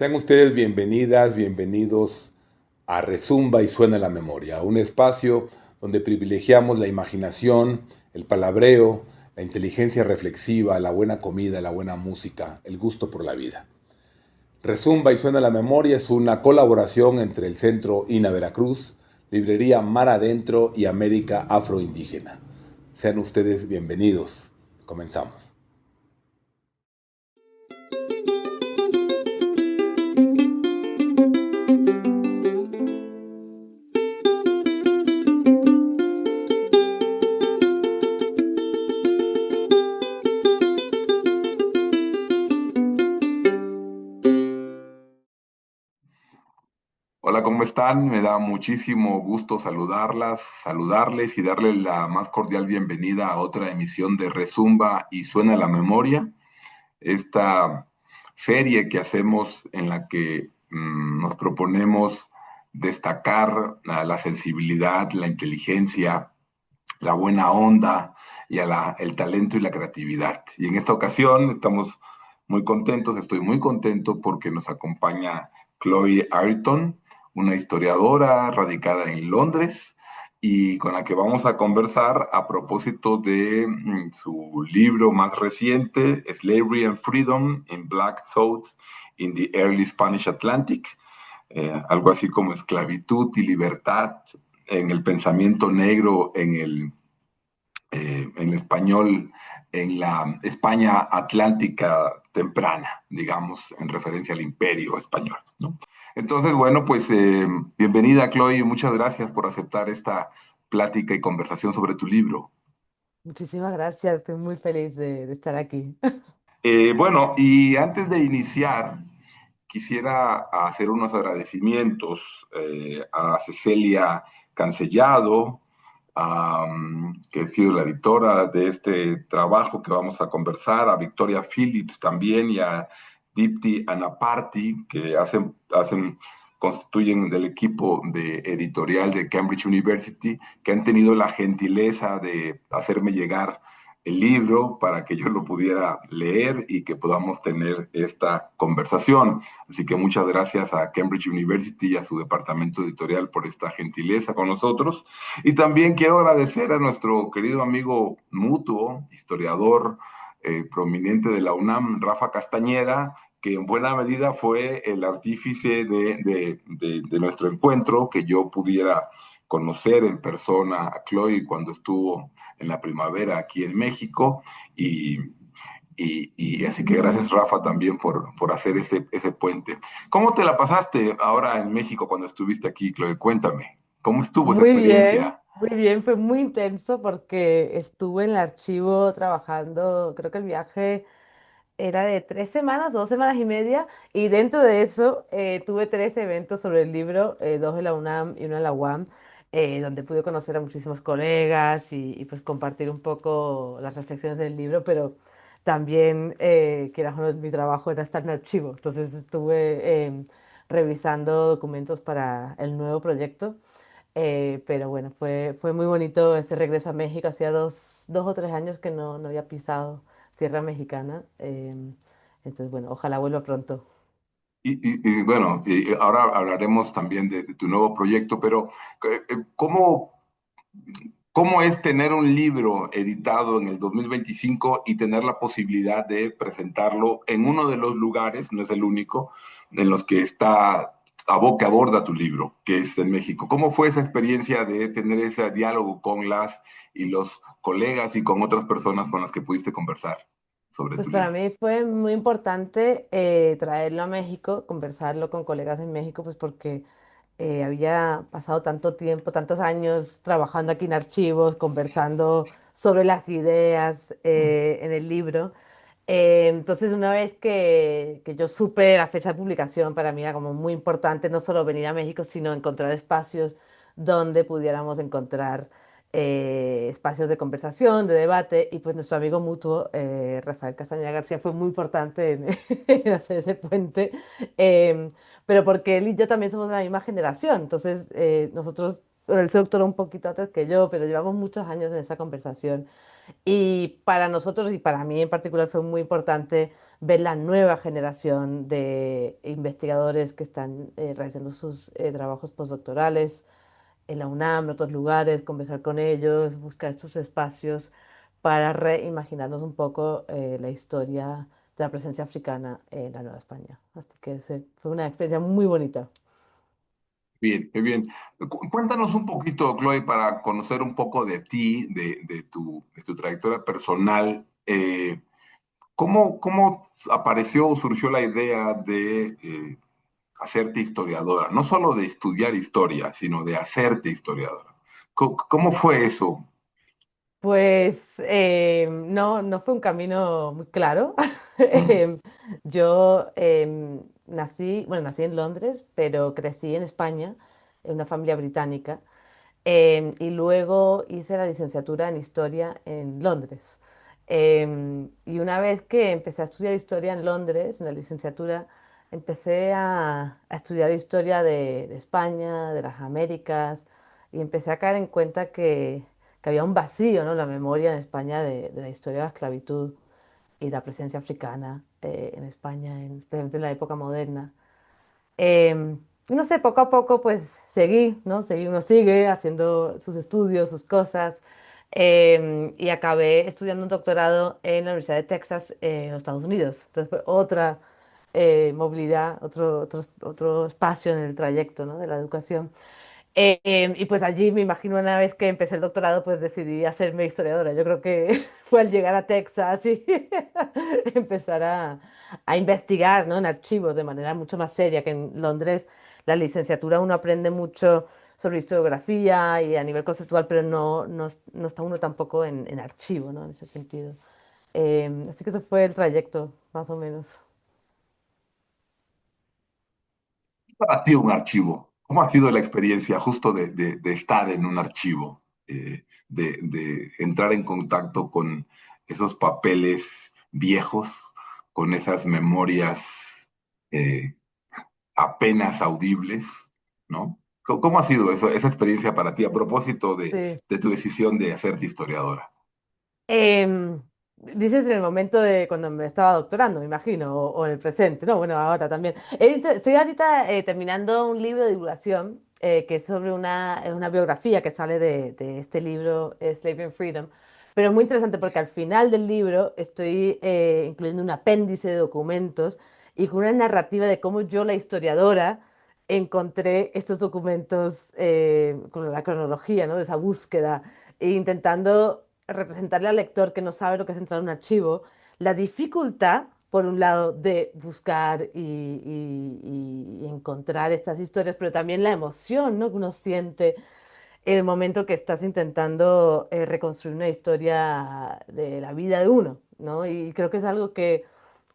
Sean ustedes bienvenidas, bienvenidos a Rezumba y Suena la Memoria, un espacio donde privilegiamos la imaginación, el palabreo, la inteligencia reflexiva, la buena comida, la buena música, el gusto por la vida. Rezumba y Suena la Memoria es una colaboración entre el Centro INA Veracruz, Librería Mar Adentro y América Afroindígena. Sean ustedes bienvenidos. Comenzamos. Hola, ¿cómo están? Me da muchísimo gusto saludarles y darles la más cordial bienvenida a otra emisión de Rezumba y Suena la Memoria, esta serie que hacemos en la que nos proponemos destacar la sensibilidad, la inteligencia, la buena onda y el talento y la creatividad. Y en esta ocasión estamos muy contentos, estoy muy contento porque nos acompaña Chloe Ayrton, una historiadora radicada en Londres y con la que vamos a conversar a propósito de su libro más reciente, Slavery and Freedom in Black Thought in the Early Spanish Atlantic, algo así como esclavitud y libertad en el pensamiento negro en español, en la España atlántica temprana, digamos, en referencia al imperio español, ¿no? Entonces, bueno, pues bienvenida, Chloe, muchas gracias por aceptar esta plática y conversación sobre tu libro. Muchísimas gracias, estoy muy feliz de estar aquí. Bueno, y antes de iniciar, quisiera hacer unos agradecimientos a Cecilia Cancellado, que ha sido la editora de este trabajo que vamos a conversar, a Victoria Phillips también y a Dipti Anaparty, que constituyen del equipo de editorial de Cambridge University, que han tenido la gentileza de hacerme llegar el libro para que yo lo pudiera leer y que podamos tener esta conversación. Así que muchas gracias a Cambridge University y a su departamento editorial por esta gentileza con nosotros. Y también quiero agradecer a nuestro querido amigo mutuo, historiador prominente de la UNAM, Rafa Castañeda, que en buena medida fue el artífice de nuestro encuentro, que yo pudiera conocer en persona a Chloe cuando estuvo en la primavera aquí en México. Y, y así que gracias, Rafa, también por hacer ese puente. ¿Cómo te la pasaste ahora en México cuando estuviste aquí, Chloe? Cuéntame, ¿cómo estuvo esa experiencia? Muy bien, fue muy intenso porque estuve en el archivo trabajando, creo que el viaje era de 3 semanas, 2 semanas y media, y dentro de eso tuve 3 eventos sobre el libro, dos en la UNAM y uno en la UAM, donde pude conocer a muchísimos colegas y, pues compartir un poco las reflexiones del libro, pero también, que era uno de mi trabajo, era estar en archivo, entonces estuve revisando documentos para el nuevo proyecto. Pero bueno, fue muy bonito ese regreso a México. Hacía 2 o 3 años que no había pisado tierra mexicana. Entonces, bueno, ojalá vuelva pronto. Bueno, y ahora hablaremos también de tu nuevo proyecto, pero ¿cómo, ¿cómo es tener un libro editado en el 2025 y tener la posibilidad de presentarlo en uno de los lugares, no es el único, en los que está a boca aborda tu libro, que es en México? ¿Cómo fue esa experiencia de tener ese diálogo con las y los colegas y con otras personas con las que pudiste conversar sobre Pues tu para libro? mí fue muy importante traerlo a México, conversarlo con colegas en México, pues porque había pasado tanto tiempo, tantos años trabajando aquí en archivos, conversando sobre las ideas en el libro. Entonces, una vez que yo supe la fecha de publicación, para mí era como muy importante no solo venir a México, sino encontrar espacios donde pudiéramos encontrar espacios de conversación, de debate, y pues nuestro amigo mutuo, Rafael Castañeda García, fue muy importante en, en hacer ese puente, pero porque él y yo también somos de la misma generación, entonces nosotros Él se doctoró un poquito antes que yo, pero llevamos muchos años en esa conversación. Y para nosotros y para mí en particular fue muy importante ver la nueva generación de investigadores que están realizando sus trabajos postdoctorales en la UNAM, en otros lugares, conversar con ellos, buscar estos espacios para reimaginarnos un poco la historia de la presencia africana en la Nueva España. Así que fue una experiencia muy bonita. Bien, qué bien. Cuéntanos un poquito, Chloe, para conocer un poco de ti, de tu trayectoria personal. ¿Cómo apareció o surgió la idea de hacerte historiadora? No solo de estudiar historia, sino de hacerte historiadora. ¿Cómo fue eso? Pues no, no fue un camino muy claro. Mm. Yo nací, bueno, nací en Londres, pero crecí en España, en una familia británica. Y luego hice la licenciatura en historia en Londres. Y una vez que empecé a estudiar historia en Londres, en la licenciatura, empecé a estudiar historia de España, de las Américas, y empecé a caer en cuenta que había un vacío, ¿no? En la memoria en España de la historia de la esclavitud y la presencia africana en España, especialmente en la época moderna. Eh, y no sé, poco a poco pues seguí, ¿no? Uno sigue haciendo sus estudios, sus cosas, y acabé estudiando un doctorado en la Universidad de Texas en los Estados Unidos. Entonces fue otra movilidad, otro espacio en el trayecto, ¿no? De la educación. Y pues allí me imagino una vez que empecé el doctorado, pues decidí hacerme historiadora. Yo creo que fue al llegar a Texas y empezar a investigar, ¿no? En archivos de manera mucho más seria que en Londres. La licenciatura uno aprende mucho sobre historiografía y a nivel conceptual, pero no está uno tampoco en archivo, ¿no? En ese sentido. Así que eso fue el trayecto, más o menos. Para ti un archivo? ¿Cómo ha sido la experiencia justo de estar en un archivo? De entrar en contacto con esos papeles viejos, con esas memorias eh, apenas audibles, ¿no? ¿Cómo ha sido eso, esa experiencia para ti a propósito Sí. de tu decisión de hacerte historiadora? Dices en el momento de cuando me estaba doctorando, me imagino, o en el presente, no, bueno, ahora también. Estoy ahorita terminando un libro de divulgación que es sobre una biografía que sale de este libro, Slavery and Freedom, pero es muy interesante porque al final del libro estoy incluyendo un apéndice de documentos y con una narrativa de cómo yo, la historiadora, encontré estos documentos con la cronología, ¿no? De esa búsqueda e intentando representarle al lector que no sabe lo que es entrar a un archivo, la dificultad, por un lado, de buscar y encontrar estas historias, pero también la emoción, ¿no? Que uno siente en el momento que estás intentando reconstruir una historia de la vida de uno, ¿no? Y creo que es algo que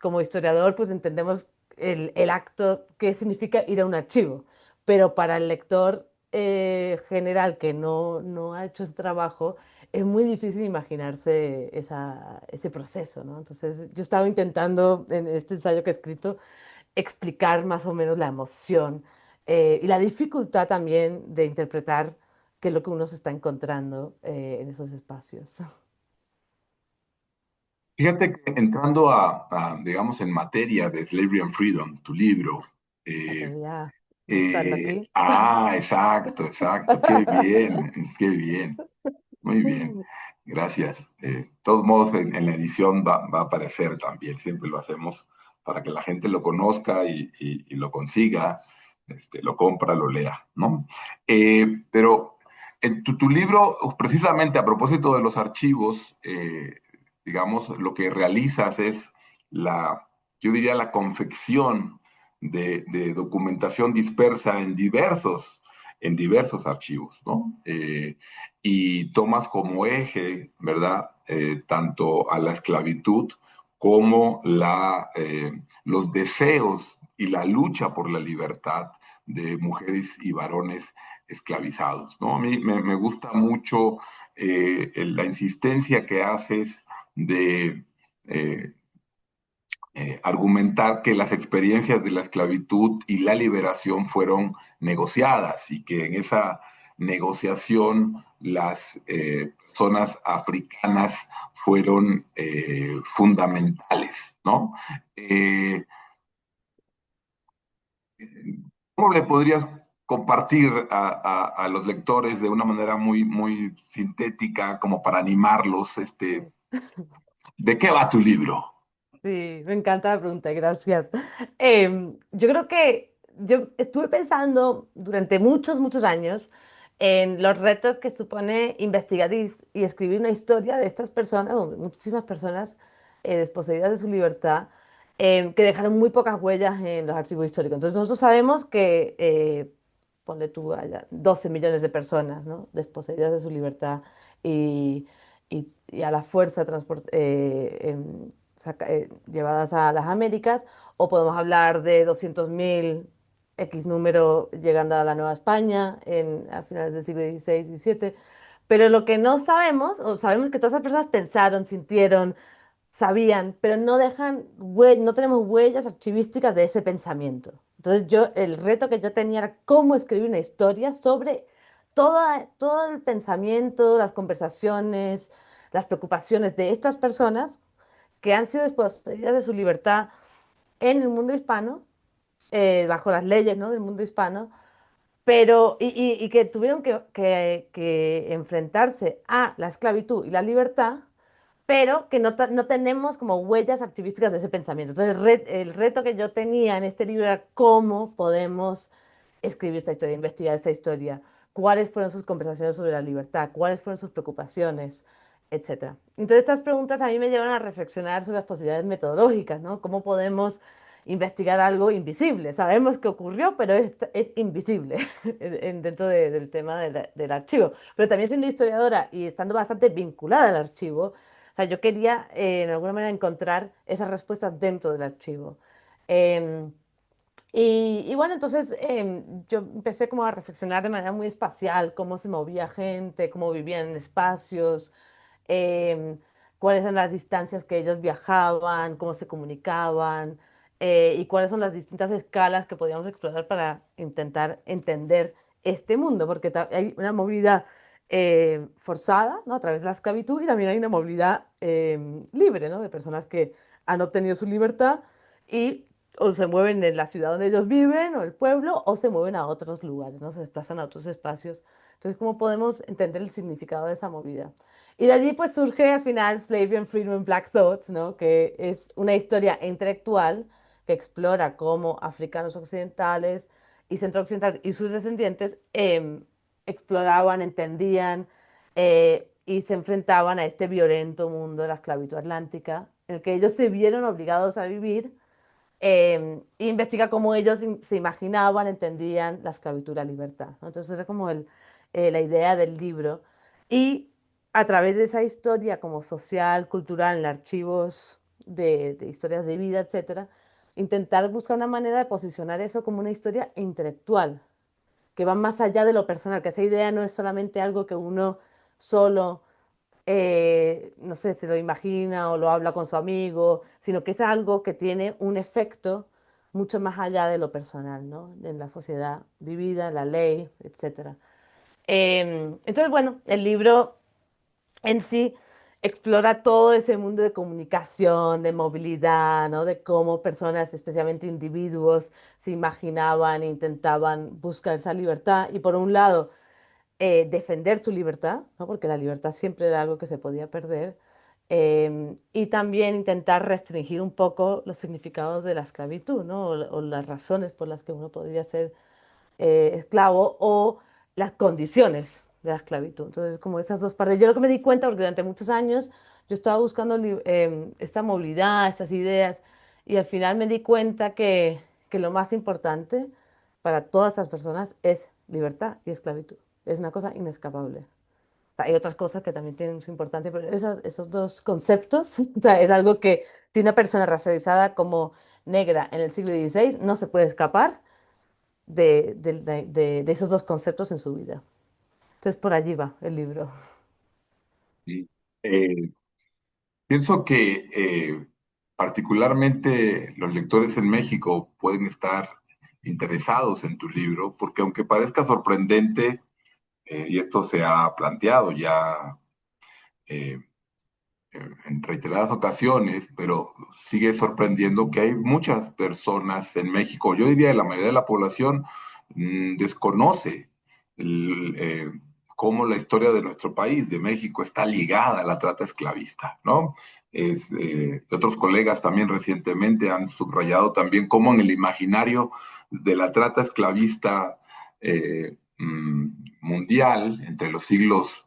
como historiador pues entendemos el acto que significa ir a un archivo, pero para el lector general que no ha hecho ese trabajo, es muy difícil imaginarse ese proceso, ¿no? Entonces yo estaba intentando en este ensayo que he escrito explicar más o menos la emoción y la dificultad también de interpretar qué es lo que uno se está encontrando en esos espacios. Fíjate que entrando digamos, en materia de Slavery and Freedom, tu libro, eh, Ya buscarlo aquí. exacto, exacto, qué bien, qué bien, muy bien, gracias. De todos modos, en la edición va a aparecer también, siempre lo hacemos para que la gente lo conozca y lo consiga, lo compra, lo lea, ¿no? Pero en tu libro, precisamente a propósito de los archivos, digamos, lo que realizas es yo diría, la confección de documentación dispersa en diversos archivos, ¿no? Y tomas como eje, ¿verdad? Tanto a la esclavitud como los deseos y la lucha por la libertad de mujeres y varones esclavizados, ¿no? A mí me gusta mucho la insistencia que haces de eh, argumentar que las experiencias de la esclavitud y la liberación fueron negociadas y que negociación las zonas africanas fueron fundamentales, ¿no? Eh, ¿Cómo le podrías compartir a los lectores de una manera muy sintética, como para animarlos, de qué va tu libro? Sí, me encanta la pregunta, gracias. Yo creo que yo estuve pensando durante muchos años en los retos que supone investigar y escribir una historia de estas personas, o muchísimas personas desposeídas de su libertad, que dejaron muy pocas huellas en los archivos históricos. Entonces nosotros sabemos que, ponle tú, haya 12 millones de personas, ¿no? Desposeídas de su libertad y a la fuerza llevadas a las Américas, o podemos hablar de 200.000 X número llegando a la Nueva España a finales del siglo XVI, XVII. Pero lo que no sabemos, o sabemos que todas esas personas pensaron, sintieron, sabían, pero no tenemos huellas archivísticas de ese pensamiento. Entonces el reto que yo tenía era cómo escribir una historia sobre todo el pensamiento, las conversaciones, las preocupaciones de estas personas que han sido desposeídas de su libertad en el mundo hispano, bajo las leyes, ¿no?, del mundo hispano, pero y que tuvieron que enfrentarse a la esclavitud y la libertad, pero que no tenemos como huellas activísticas de ese pensamiento. Entonces, el reto que yo tenía en este libro era cómo podemos escribir esta historia, investigar esta historia, cuáles fueron sus conversaciones sobre la libertad, cuáles fueron sus preocupaciones, etcétera. Entonces, estas preguntas a mí me llevan a reflexionar sobre las posibilidades metodológicas, ¿no? ¿Cómo podemos investigar algo invisible? Sabemos que ocurrió, pero es invisible dentro del tema del archivo. Pero también siendo historiadora y estando bastante vinculada al archivo, o sea, yo quería, de alguna manera, encontrar esas respuestas dentro del archivo. Em, y bueno, entonces yo empecé como a reflexionar de manera muy espacial, cómo se movía gente, cómo vivían en espacios, em, cuáles eran las distancias que ellos viajaban, cómo se comunicaban, y cuáles son las distintas escalas que podíamos explorar para intentar entender este mundo, porque hay una movilidad forzada, ¿no?, a través de la esclavitud, y también hay una movilidad libre, ¿no?, de personas que han obtenido su libertad y o se mueven en la ciudad donde ellos viven o el pueblo o se mueven a otros lugares, ¿no? Se desplazan a otros espacios. Entonces, ¿cómo podemos entender el significado de esa movida? Y de allí pues surge al final Slavery and Freedom and Black Thought, ¿no?, que es una historia intelectual que explora cómo africanos occidentales y centrooccidentales y sus descendientes exploraban, entendían y se enfrentaban a este violento mundo de la esclavitud atlántica, en el que ellos se vieron obligados a vivir, e investiga cómo ellos se imaginaban, entendían la esclavitud y la libertad, ¿no? Entonces era como la idea del libro. Y a través de esa historia como social, cultural, en archivos de historias de vida, etcétera, intentar buscar una manera de posicionar eso como una historia intelectual, que va más allá de lo personal, que esa idea no es solamente algo que uno solo no sé, se lo imagina o lo habla con su amigo, sino que es algo que tiene un efecto mucho más allá de lo personal, ¿no?, en la sociedad vivida, la ley, etcétera. Entonces, bueno, el libro en sí explora todo ese mundo de comunicación, de movilidad, ¿no?, de cómo personas, especialmente individuos, se imaginaban e intentaban buscar esa libertad. Y por un lado, defender su libertad, ¿no?, porque la libertad siempre era algo que se podía perder, y también intentar restringir un poco los significados de la esclavitud, ¿no?, o las razones por las que uno podría ser esclavo o las condiciones de la esclavitud. Entonces, como esas dos partes, yo lo que me di cuenta, porque durante muchos años yo estaba buscando esta movilidad, estas ideas, y al final me di cuenta que lo más importante para todas estas personas es libertad y esclavitud. Es una cosa inescapable. O sea, hay otras cosas que también tienen su importancia, pero esos dos conceptos, o sea, es algo que si una persona racializada como negra en el siglo XVI no se puede escapar de esos dos conceptos en su vida. Entonces, por allí va el libro. Sí. Eh, Pienso que particularmente los lectores en México pueden estar interesados en tu libro, porque aunque parezca sorprendente, Y esto se ha planteado ya eh, en reiteradas ocasiones, pero sigue sorprendiendo que hay muchas personas en México, yo diría que la mayoría de la población desconoce el, cómo la historia de nuestro país, de México, está ligada a la trata esclavista, ¿no? Otros colegas también recientemente han subrayado también cómo en el imaginario de la trata esclavista mundial, entre los siglos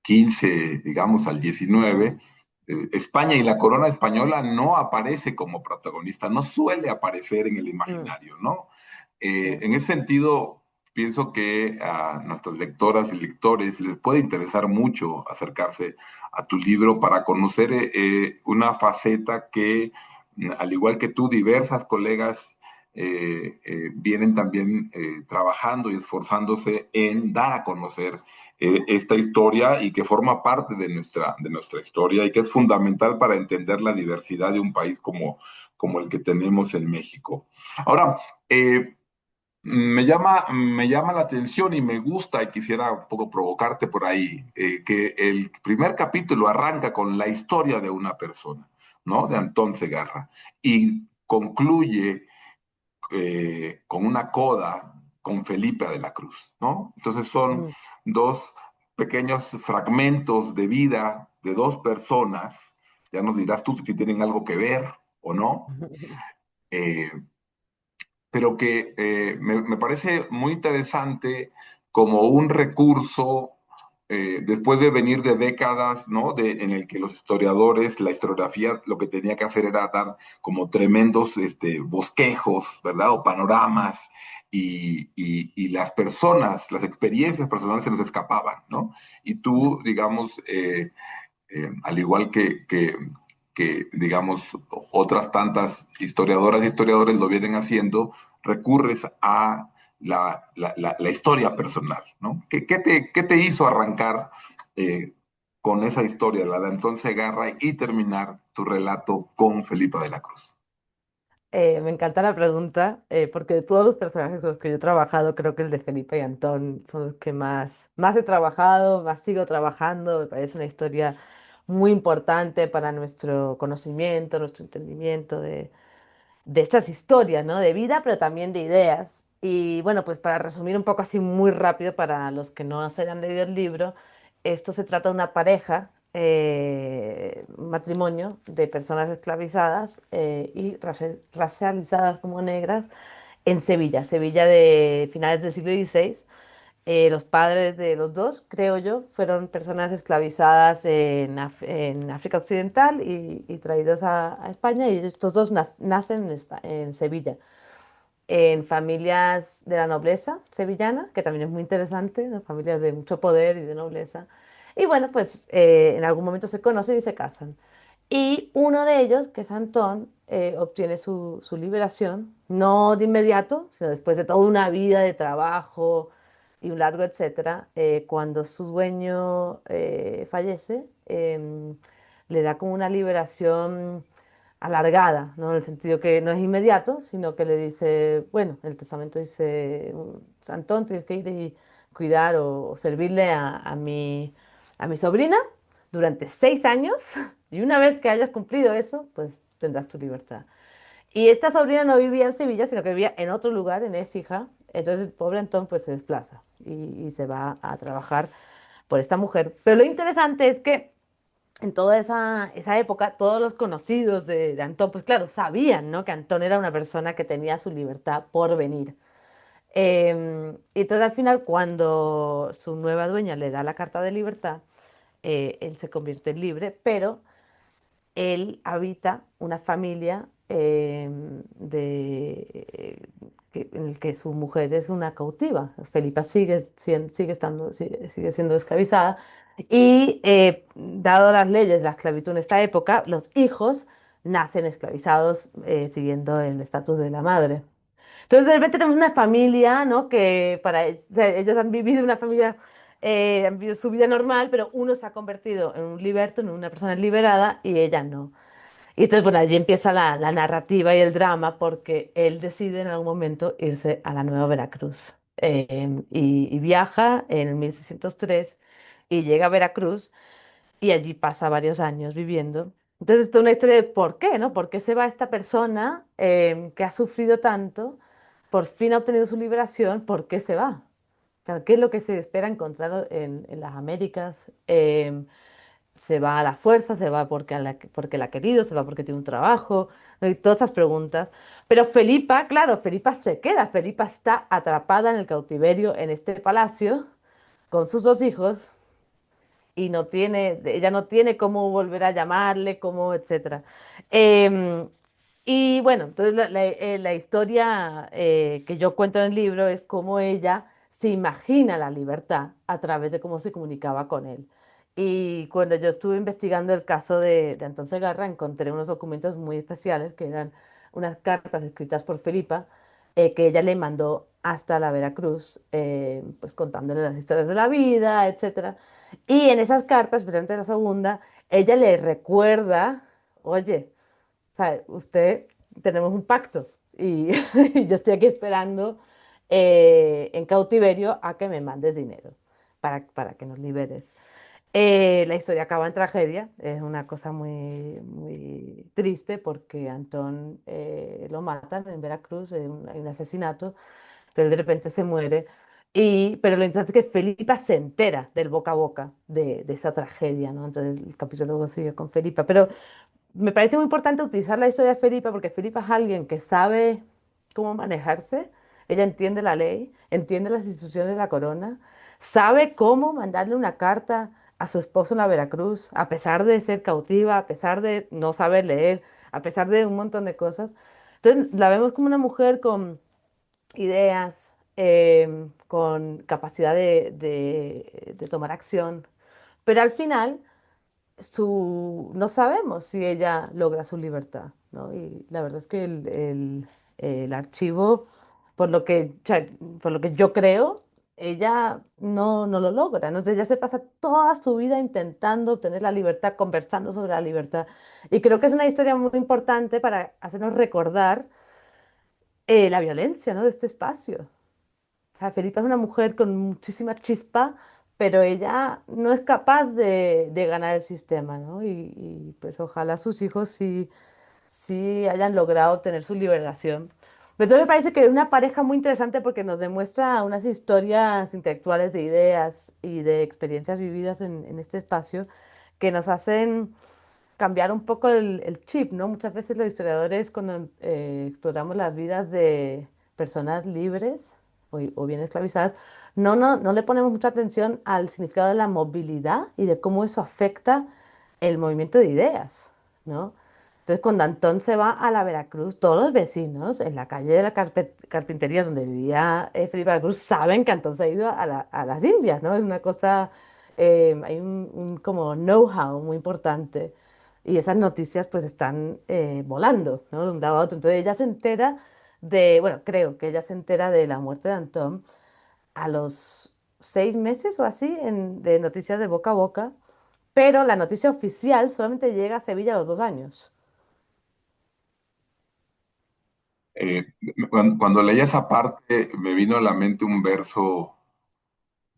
15, digamos, al 19, España y la corona española no aparece como protagonista, no suele aparecer en el Mm, imaginario, ¿no? sí. En ese sentido, pienso que a nuestras lectoras y lectores les puede interesar mucho acercarse a tu libro para conocer una faceta que, al igual que tú, diversas colegas vienen también trabajando y esforzándose en dar a conocer esta historia y que forma parte de nuestra historia y que es fundamental para entender la diversidad de un país como el que tenemos en México. Ahora, me llama la atención y me gusta y quisiera un poco provocarte por ahí, que el primer capítulo arranca con la historia de una persona, ¿no? De Antón Segarra, y concluye con una coda con Felipe de la Cruz, ¿no? Entonces son Mm. dos pequeños fragmentos de vida de dos personas, ya nos dirás tú si tienen algo que ver o no, eh, pero que me parece muy interesante como un recurso, después de venir de décadas, ¿no? En el que los historiadores, la historiografía, lo que tenía que hacer era dar como tremendos bosquejos, ¿verdad? O panoramas, y las personas, las experiencias personales se nos escapaban, ¿no? Y tú, digamos, al igual digamos, otras tantas historiadoras y historiadores lo vienen haciendo, recurres a la historia personal, ¿no? Qué te hizo arrancar con esa historia, la de Antón Segarra, y terminar tu relato con Felipa de la Cruz? Me encanta la pregunta, porque de todos los personajes con los que yo he trabajado, creo que el de Felipe y Antón son los que más he trabajado, más sigo trabajando. Me parece una historia muy importante para nuestro conocimiento, nuestro entendimiento de estas historias, ¿no? De vida, pero también de ideas. Y bueno, pues para resumir un poco así muy rápido para los que no se hayan leído el libro, esto se trata de una pareja, un matrimonio de personas esclavizadas y racializadas como negras en Sevilla, Sevilla de finales del siglo XVI. Los padres de los dos, creo yo, fueron personas esclavizadas en África Occidental y traídos a España, y estos dos nacen en Sevilla, en familias de la nobleza sevillana, que también es muy interesante, ¿no? Familias de mucho poder y de nobleza. Y bueno, pues en algún momento se conocen y se casan. Y uno de ellos, que es Antón, obtiene su liberación, no de inmediato, sino después de toda una vida de trabajo y un largo etcétera. Cuando su dueño fallece, le da como una liberación alargada, ¿no? En el sentido que no es inmediato, sino que le dice, bueno, el testamento dice, Antón, tienes que ir y cuidar o servirle a mi sobrina durante 6 años, y una vez que hayas cumplido eso, pues tendrás tu libertad. Y esta sobrina no vivía en Sevilla, sino que vivía en otro lugar, en Écija. Entonces el pobre Antón pues se desplaza y se va a trabajar por esta mujer. Pero lo interesante es que en toda esa época, todos los conocidos de Antón, pues claro, sabían, ¿no? Que Antón era una persona que tenía su libertad por venir. Y entonces al final, cuando su nueva dueña le da la carta de libertad, él se convierte en libre, pero él habita una familia en el que su mujer es una cautiva. Felipa sigue estando, sigue siendo esclavizada. Y dado las leyes de la esclavitud en esta época, los hijos nacen esclavizados siguiendo el estatus de la madre. Entonces, de repente tenemos una familia, ¿no? Que o sea, ellos han vivido una familia, han vivido su vida normal, pero uno se ha convertido en un liberto, en una persona liberada, y ella no. Y entonces, bueno, allí empieza la narrativa y el drama, porque él decide en algún momento irse a la Nueva Veracruz. y viaja en el 1603 y llega a Veracruz y allí pasa varios años viviendo. Entonces, esto es una historia de por qué, ¿no? ¿Por qué se va esta persona que ha sufrido tanto? Por fin ha obtenido su liberación, ¿por qué se va? Claro, ¿qué es lo que se espera encontrar en las Américas? Se va a la fuerza, se va porque la ha querido, se va porque tiene un trabajo, ¿no? Y todas esas preguntas. Pero Felipa, claro, Felipa se queda, Felipa está atrapada en el cautiverio en este palacio con sus dos hijos y ella no tiene cómo volver a llamarle, cómo, etcétera. Em, y bueno, entonces la historia que yo cuento en el libro es cómo ella se imagina la libertad a través de cómo se comunicaba con él. Y cuando yo estuve investigando el caso de Antón Segarra, encontré unos documentos muy especiales que eran unas cartas escritas por Felipa que ella le mandó hasta la Veracruz, pues contándole las historias de la vida, etcétera. Y en esas cartas, especialmente la segunda, ella le recuerda, oye, o sea, usted, tenemos un pacto y y yo estoy aquí esperando en cautiverio a que me mandes dinero para que nos liberes. La historia acaba en tragedia, es una cosa muy, muy triste porque Antón lo matan en Veracruz, hay un asesinato, pero él de repente se muere. Pero lo interesante es que Felipa se entera del boca a boca de esa tragedia, ¿no? Entonces el capítulo luego sigue con Felipa. Pero me parece muy importante utilizar la historia de Felipa porque Felipa es alguien que sabe cómo manejarse, ella entiende la ley, entiende las instituciones de la corona, sabe cómo mandarle una carta a su esposo en la Veracruz, a pesar de ser cautiva, a pesar de no saber leer, a pesar de un montón de cosas. Entonces la vemos como una mujer con ideas, con capacidad de tomar acción, pero al final no sabemos si ella logra su libertad, ¿no? Y la verdad es que el archivo, o sea, por lo que yo creo, ella no lo logra, ¿no? Entonces ella se pasa toda su vida intentando obtener la libertad, conversando sobre la libertad. Y creo que es una historia muy importante para hacernos recordar la violencia, ¿no? De este espacio. O sea, Felipa es una mujer con muchísima chispa, pero ella no es capaz de ganar el sistema, ¿no? Pues ojalá sus hijos sí hayan logrado obtener su liberación. Pero entonces me parece que es una pareja muy interesante porque nos demuestra unas historias intelectuales de ideas y de experiencias vividas en este espacio que nos hacen cambiar un poco el chip, ¿no? Muchas veces los historiadores cuando exploramos las vidas de personas libres o bien esclavizadas, no le ponemos mucha atención al significado de la movilidad y de cómo eso afecta el movimiento de ideas, ¿no? Entonces, cuando Antón se va a la Veracruz, todos los vecinos en la calle de la Carpintería, donde vivía Felipe Veracruz, saben que Antón se ha ido a las Indias, ¿no? Es una cosa, hay un como know-how muy importante. Y esas noticias pues están volando, ¿no? De un lado a otro. Entonces ella se entera bueno, creo que ella se entera de la muerte de Antón a los 6 meses o así de noticias de boca a boca, pero la noticia oficial solamente llega a Sevilla a los 2 años. Eh, cuando leí esa parte, me vino a la mente un verso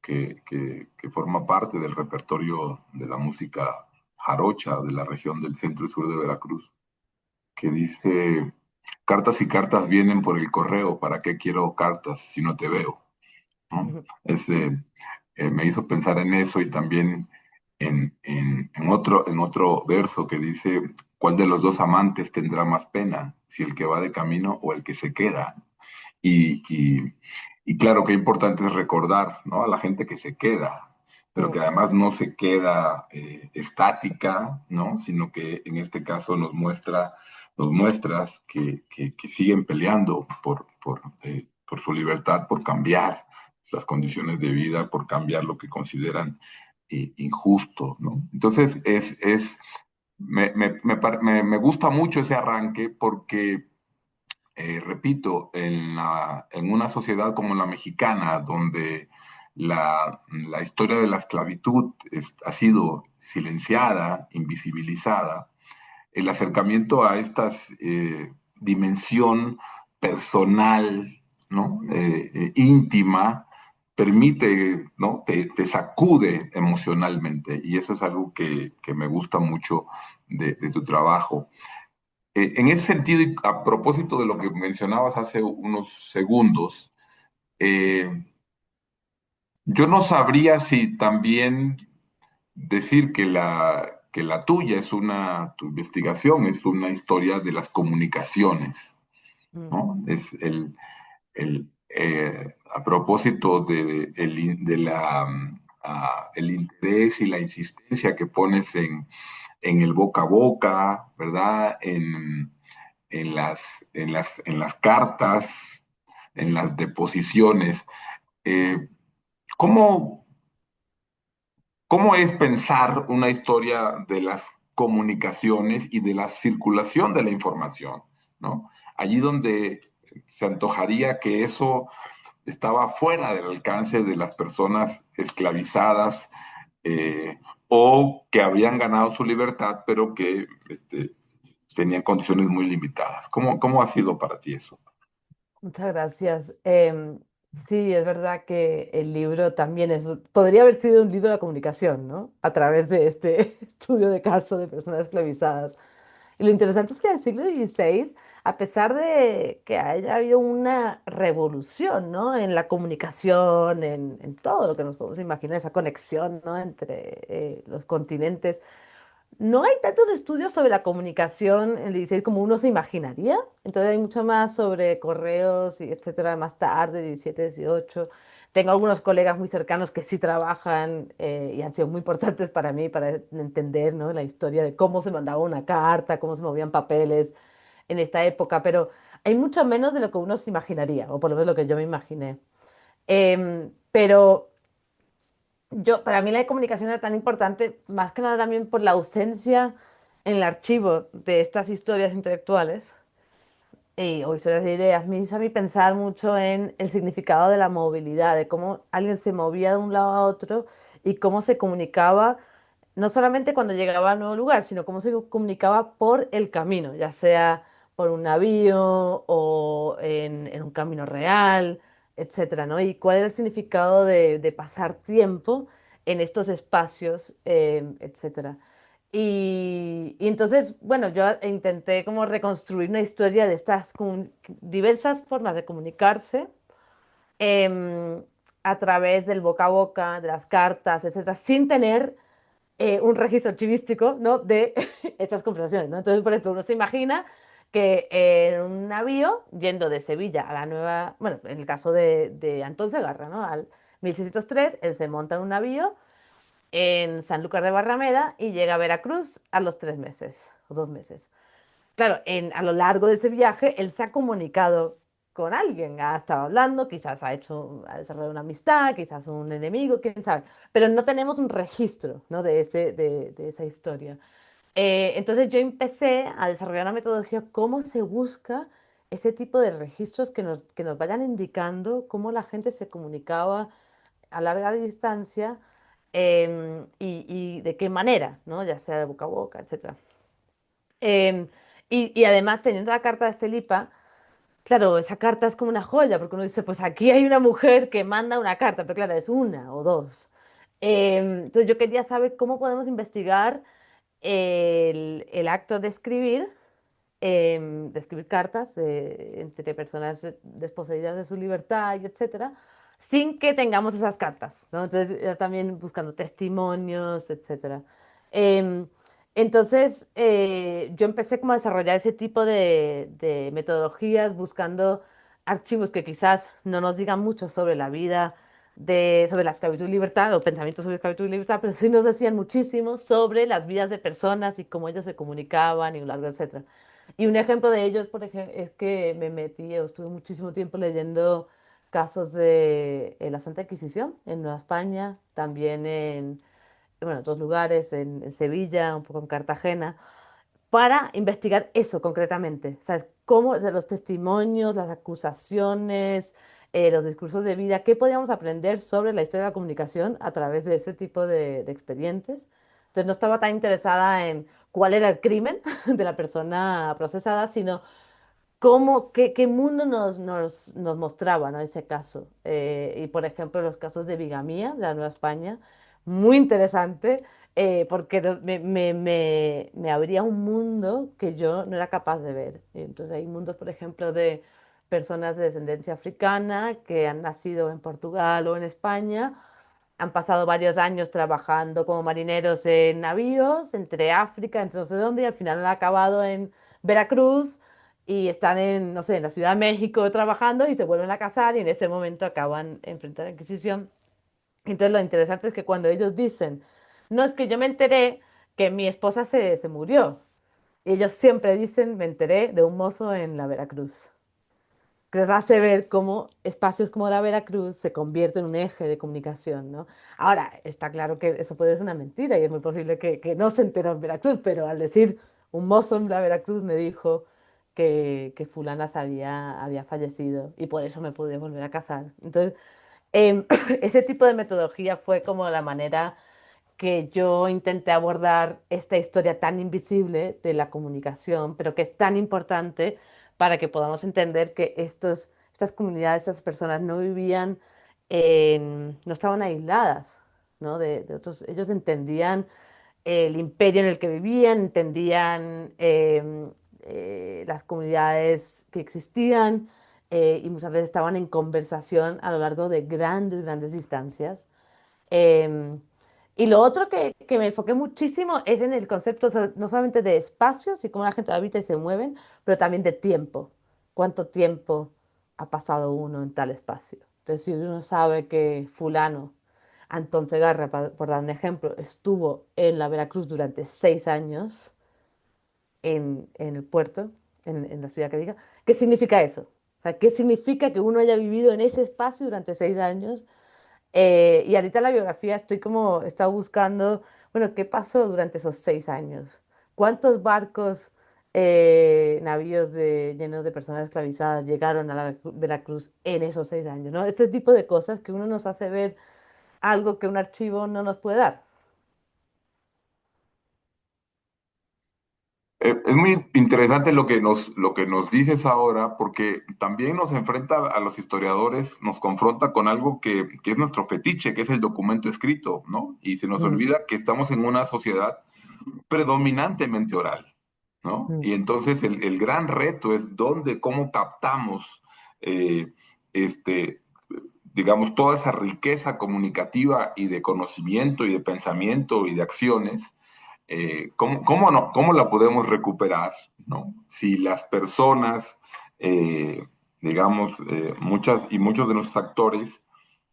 que forma parte del repertorio de la música jarocha de la región del centro y sur de Veracruz, que dice, cartas y cartas vienen por el correo, ¿para qué quiero cartas si no te veo? ¿No? Me hizo pensar en eso y también en otro verso que dice, ¿cuál de los dos amantes tendrá más pena? ¿Si el que va de camino o el que se queda? Y, y- y claro que importante es recordar, ¿no? A la gente que se queda, pero que Mm, además no se queda estática, ¿no? Sino que en este caso nos muestras que siguen peleando por su libertad, por cambiar las condiciones de vida, por cambiar lo que consideran injusto, ¿no? Entonces, me gusta mucho ese arranque porque repito, en una sociedad como la mexicana, donde la historia de la esclavitud ha sido silenciada, invisibilizada, el acercamiento a esta dimensión personal ¿no? Íntima, permite, ¿no? Te sacude emocionalmente y eso es algo que me gusta mucho de tu trabajo. En ese sentido, y a propósito de lo que mencionabas hace unos segundos, eh, yo no sabría si también decir que la tuya es tu investigación es una historia de las comunicaciones, Mm. ¿no? A propósito el interés y la insistencia que pones en el boca a boca, ¿verdad? En las, en las cartas, en las deposiciones. Eh, ¿cómo, ¿Cómo es pensar una historia de las comunicaciones y de la circulación de la información, ¿no? Allí donde se antojaría que eso estaba fuera del alcance de las personas esclavizadas, o que habían ganado su libertad, pero que tenían condiciones muy limitadas. ¿Cómo ha sido para ti eso? Muchas gracias. Sí, es verdad que el libro también podría haber sido un libro de la comunicación, ¿no? A través de este estudio de caso de personas esclavizadas. Y lo interesante es que en el siglo XVI, a pesar de que haya habido una revolución, ¿no? En la comunicación, en todo lo que nos podemos imaginar, esa conexión, ¿no? Entre los continentes, no hay tantos estudios sobre la comunicación en el 16 como uno se imaginaría. Entonces hay mucho más sobre correos y etcétera más tarde, 17, 18. Tengo algunos colegas muy cercanos que sí trabajan y han sido muy importantes para mí para entender, ¿no? La historia de cómo se mandaba una carta, cómo se movían papeles en esta época, pero hay mucho menos de lo que uno se imaginaría, o por lo menos lo que yo me imaginé. Pero para mí la comunicación era tan importante, más que nada también por la ausencia en el archivo de estas historias intelectuales o historias de ideas. Me hizo a mí pensar mucho en el significado de la movilidad, de cómo alguien se movía de un lado a otro y cómo se comunicaba, no solamente cuando llegaba a un nuevo lugar, sino cómo se comunicaba por el camino, ya sea por un navío o en un camino real, etcétera, ¿no? Y cuál era el significado de pasar tiempo en estos espacios, etcétera. Y entonces, bueno, yo intenté como reconstruir una historia de estas diversas formas de comunicarse em, a través del boca a boca, de las cartas, etcétera, sin tener un registro archivístico, ¿no? De estas conversaciones, ¿no? Entonces, por ejemplo, uno se imagina que en un navío yendo de Sevilla a la nueva, bueno, en el caso de Antón Segarra, ¿no? Al 1603, él se monta en un navío en Sanlúcar de Barrameda y llega a Veracruz a los 3 meses o 2 meses. Claro, a lo largo de ese viaje, él se ha comunicado con alguien, ha estado hablando, quizás ha desarrollado una amistad, quizás un enemigo, quién sabe, pero no tenemos un registro, ¿no? de esa historia. Entonces yo empecé a desarrollar una metodología, cómo se busca ese tipo de registros que nos vayan indicando cómo la gente se comunicaba a larga distancia y de qué manera, ¿no? Ya sea de boca a boca, etcétera. Em, y además, teniendo la carta de Felipa, claro, esa carta es como una joya, porque uno dice, pues aquí hay una mujer que manda una carta, pero claro, es una o dos. Entonces yo quería saber cómo podemos investigar el acto de escribir cartas entre personas desposeídas de su libertad y etcétera, sin que tengamos esas cartas, ¿no? Entonces, también buscando testimonios, etcétera. Em, entonces, yo empecé como a desarrollar ese tipo de metodologías, buscando archivos que quizás no nos digan mucho sobre la vida sobre la esclavitud y libertad, o pensamientos sobre esclavitud y libertad, pero sí nos decían muchísimo sobre las vidas de personas y cómo ellos se comunicaban y un largo, etcétera. Y un ejemplo de ello, por ejemplo, es que me metí o estuve muchísimo tiempo leyendo casos de la Santa Inquisición en Nueva España, también bueno, otros lugares, en Sevilla, un poco en Cartagena, para investigar eso concretamente, ¿sabes? Cómo, o sea, los testimonios, las acusaciones, los discursos de vida, qué podíamos aprender sobre la historia de la comunicación a través de ese tipo de expedientes. Entonces no estaba tan interesada en cuál era el crimen de la persona procesada, sino qué mundo nos mostraba, ¿no? Ese caso. Y por ejemplo, los casos de bigamía de la Nueva España, muy interesante, porque me abría un mundo que yo no era capaz de ver. Entonces hay mundos, por ejemplo, de personas de descendencia africana que han nacido en Portugal o en España, han pasado varios años trabajando como marineros en navíos entre África, entre no sé dónde, y al final han acabado en Veracruz y están en, no sé, en la Ciudad de México trabajando y se vuelven a casar y en ese momento acaban enfrentando a la Inquisición. Entonces lo interesante es que cuando ellos dicen, no es que yo me enteré que mi esposa se murió, y ellos siempre dicen, me enteré de un mozo en la Veracruz, que nos hace ver cómo espacios como la Veracruz se convierten en un eje de comunicación, ¿no? Ahora, está claro que eso puede ser una mentira y es muy posible que no se enteró en Veracruz, pero al decir un mozo en la Veracruz me dijo que fulana había fallecido y por eso me pude volver a casar. Entonces, ese tipo de metodología fue como la manera que yo intenté abordar esta historia tan invisible de la comunicación, pero que es tan importante para que podamos entender que estas comunidades, estas personas no vivían no estaban aisladas, ¿no? De otros, ellos entendían el imperio en el que vivían, entendían las comunidades que existían y muchas veces estaban en conversación a lo largo de grandes, grandes distancias. Em, y lo otro que me enfoqué muchísimo es en el concepto no solamente de espacios y cómo la gente habita y se mueven, pero también de tiempo. ¿Cuánto tiempo ha pasado uno en tal espacio? Entonces, si uno sabe que fulano, Antón Segarra, por dar un ejemplo, estuvo en la Veracruz durante 6 años en el puerto, en la ciudad que diga, ¿qué significa eso? O sea, ¿qué significa que uno haya vivido en ese espacio durante 6 años? Y ahorita en la biografía he estado buscando, bueno, ¿qué pasó durante esos 6 años? ¿Cuántos barcos, navíos llenos de personas esclavizadas llegaron a la Veracruz en esos 6 años, ¿no? Este tipo de cosas que uno nos hace ver algo que un archivo no nos puede dar. Es muy interesante lo que nos dices ahora, porque también nos enfrenta a los historiadores, nos confronta con algo que es nuestro fetiche, que es el documento escrito, ¿no? Y se nos Mm, olvida que estamos en una sociedad predominantemente oral, ¿no? mm, Y entonces el gran reto es dónde, cómo captamos, eh, este, digamos, toda esa riqueza comunicativa y de conocimiento y de pensamiento y de acciones, cómo la podemos recuperar, ¿no? Si las personas, digamos, muchas y muchos de nuestros actores,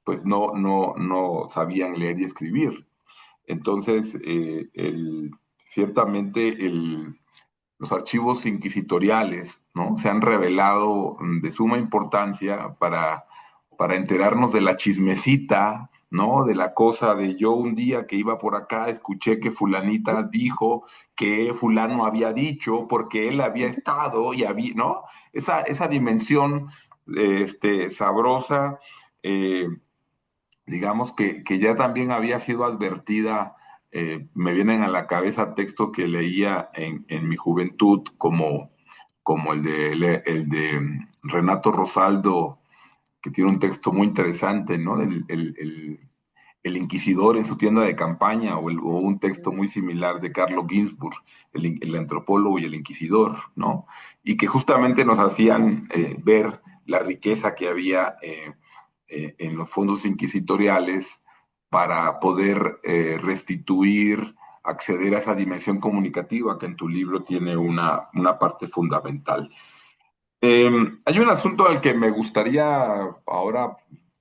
pues no sabían leer y escribir. Entonces, ciertamente los archivos inquisitoriales, ¿no? Se han revelado de suma importancia para enterarnos de la chismecita, ¿no? De la cosa de yo un día que iba por acá, escuché que fulanita dijo que fulano había dicho porque él había estado y había, ¿no? Esa dimensión sabrosa, eh, digamos que ya también había sido advertida. Me vienen a la cabeza textos que leía en mi juventud, como el de Renato Rosaldo, que tiene un texto muy interesante, ¿no? El inquisidor en su tienda de campaña, o un texto mm, muy similar de Carlo Ginzburg, el antropólogo y el inquisidor, ¿no? Y que justamente nos hacían ver la riqueza que había en los fondos inquisitoriales para poder restituir, acceder a esa dimensión comunicativa que en tu libro tiene una parte fundamental. Eh, Hay un asunto al que me gustaría ahora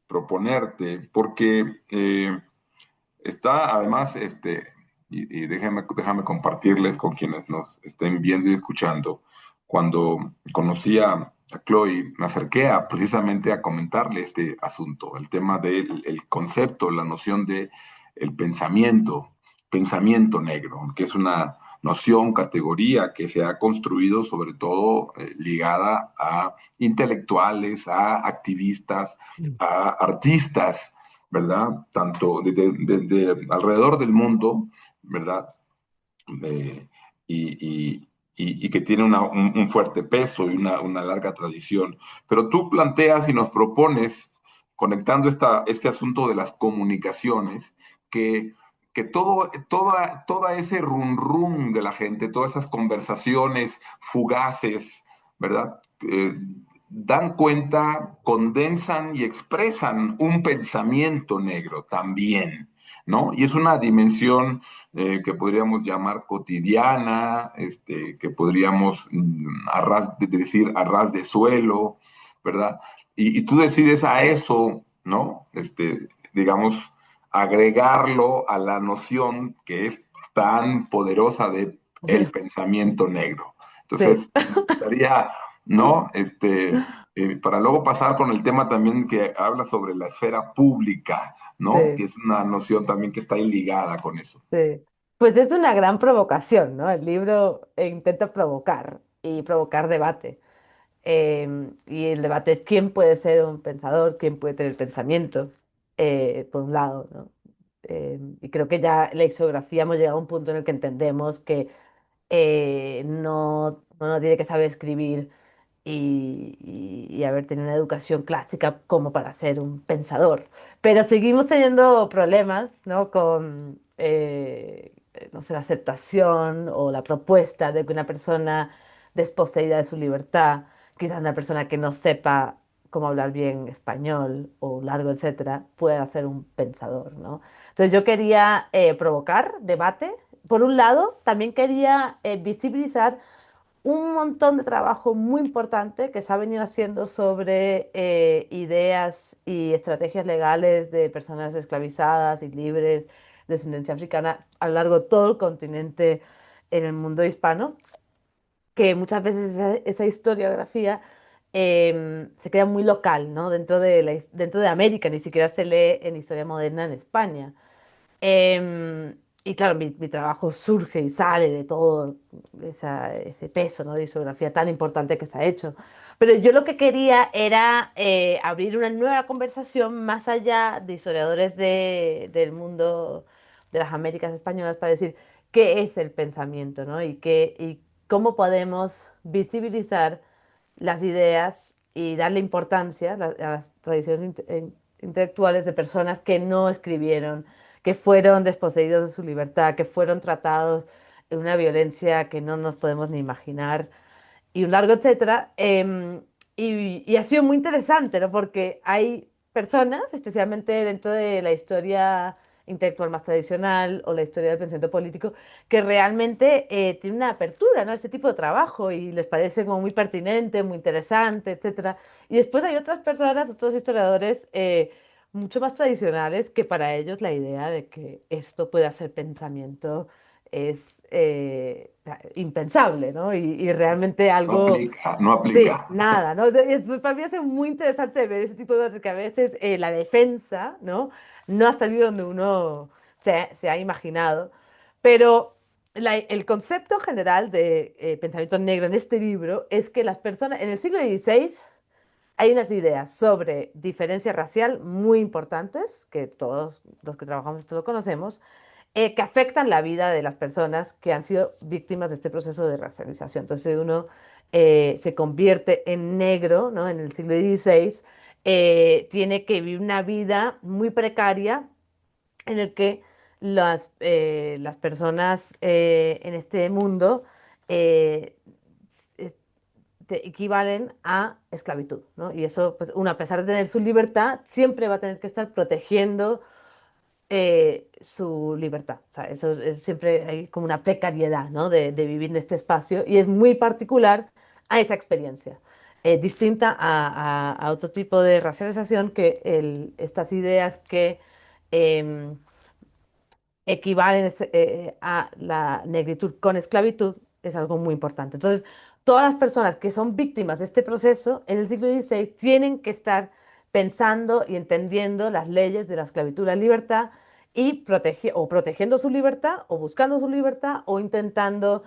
proponerte, porque está además, y déjame compartirles con quienes nos estén viendo y escuchando. Cuando conocí a Chloe, me acerqué precisamente a comentarle este asunto, el tema del el concepto, la noción de el pensamiento negro, que es una noción, categoría que se ha construido sobre todo ligada a intelectuales, a activistas, mm. a artistas, ¿verdad? Tanto alrededor del mundo, ¿verdad? Eh, y, y- y que tiene un fuerte peso y una larga tradición. Pero tú planteas y nos propones, conectando este asunto de las comunicaciones, que, que toda ese run run de la gente, todas esas conversaciones fugaces, ¿verdad? Dan cuenta, condensan y expresan un pensamiento negro también, ¿no? Y es una dimensión que podríamos llamar cotidiana, que podríamos decir a ras de suelo, ¿verdad? Y tú decides a eso, ¿no? Digamos, agregarlo a la noción que es tan poderosa de el pensamiento negro. Sí, Entonces, me gustaría, ¿no? Para luego pasar con el tema también que habla sobre la esfera pública, ¿no? Que sí, es una noción también que está ahí ligada con eso. sí. Pues es una gran provocación, ¿no? El libro intenta provocar y provocar debate. Y el debate es quién puede ser un pensador, quién puede tener pensamiento, por un lado, ¿no? Y creo que ya en la historiografía hemos llegado a un punto en el que entendemos que no, uno tiene que saber escribir y haber tenido una educación clásica como para ser un pensador. Pero seguimos teniendo problemas, ¿no? Con, no sé, la aceptación o la propuesta de que una persona desposeída de su libertad, quizás una persona que no sepa cómo hablar bien español o largo, etcétera, pueda ser un pensador, ¿no? Entonces yo quería provocar debate. Por un lado, también quería visibilizar un montón de trabajo muy importante que se ha venido haciendo sobre ideas y estrategias legales de personas esclavizadas y libres de descendencia africana a lo largo de todo el continente en el mundo hispano, que muchas veces esa historiografía se queda muy local, ¿no? Dentro de dentro de América, ni siquiera se lee en historia moderna en España. Y claro, mi trabajo surge y sale de todo ese peso, ¿no? De isografía tan importante que se ha hecho. Pero yo lo que quería era abrir una nueva conversación más allá de historiadores del mundo de las Américas españolas para decir qué es el pensamiento, ¿no? Y cómo podemos visibilizar las ideas y darle importancia a las tradiciones intelectuales de personas que no escribieron, que fueron desposeídos de su libertad, que fueron tratados en una violencia que no nos podemos ni imaginar y un largo etcétera. Y ha sido muy interesante, ¿no? Porque hay personas, especialmente dentro de la historia intelectual más tradicional o la historia del pensamiento político, que realmente tienen una apertura, ¿no? A este tipo de trabajo y les parece como muy pertinente, muy interesante, etcétera. Y después hay otras personas, otros historiadores mucho más tradicionales, que para ellos la idea de que esto pueda ser pensamiento es impensable, ¿no? Y realmente No algo, aplica, no aplica. sí, nada, ¿no? Para mí es muy interesante ver ese tipo de cosas que a veces la defensa, ¿no? No ha salido donde uno se ha imaginado, pero el concepto general de pensamiento negro en este libro es que las personas, en el siglo XVI, hay unas ideas sobre diferencia racial muy importantes, que todos los que trabajamos esto lo conocemos, que afectan la vida de las personas que han sido víctimas de este proceso de racialización. Entonces uno se convierte en negro, ¿no? En el siglo XVI, tiene que vivir una vida muy precaria en el que las personas en este mundo eh, s- equivalen a esclavitud, ¿no? Y eso, pues, uno, a pesar de tener su libertad, siempre va a tener que estar protegiendo su libertad. O sea, siempre hay como una precariedad, ¿no? De vivir en este espacio y es muy particular a esa experiencia. Distinta a otro tipo de racialización que estas ideas que em, equivalen a la negritud con esclavitud es algo muy importante. Entonces, todas las personas que son víctimas de este proceso en el siglo XVI tienen que estar pensando y entendiendo las leyes de la esclavitud y la libertad y o protegiendo su libertad o buscando su libertad o intentando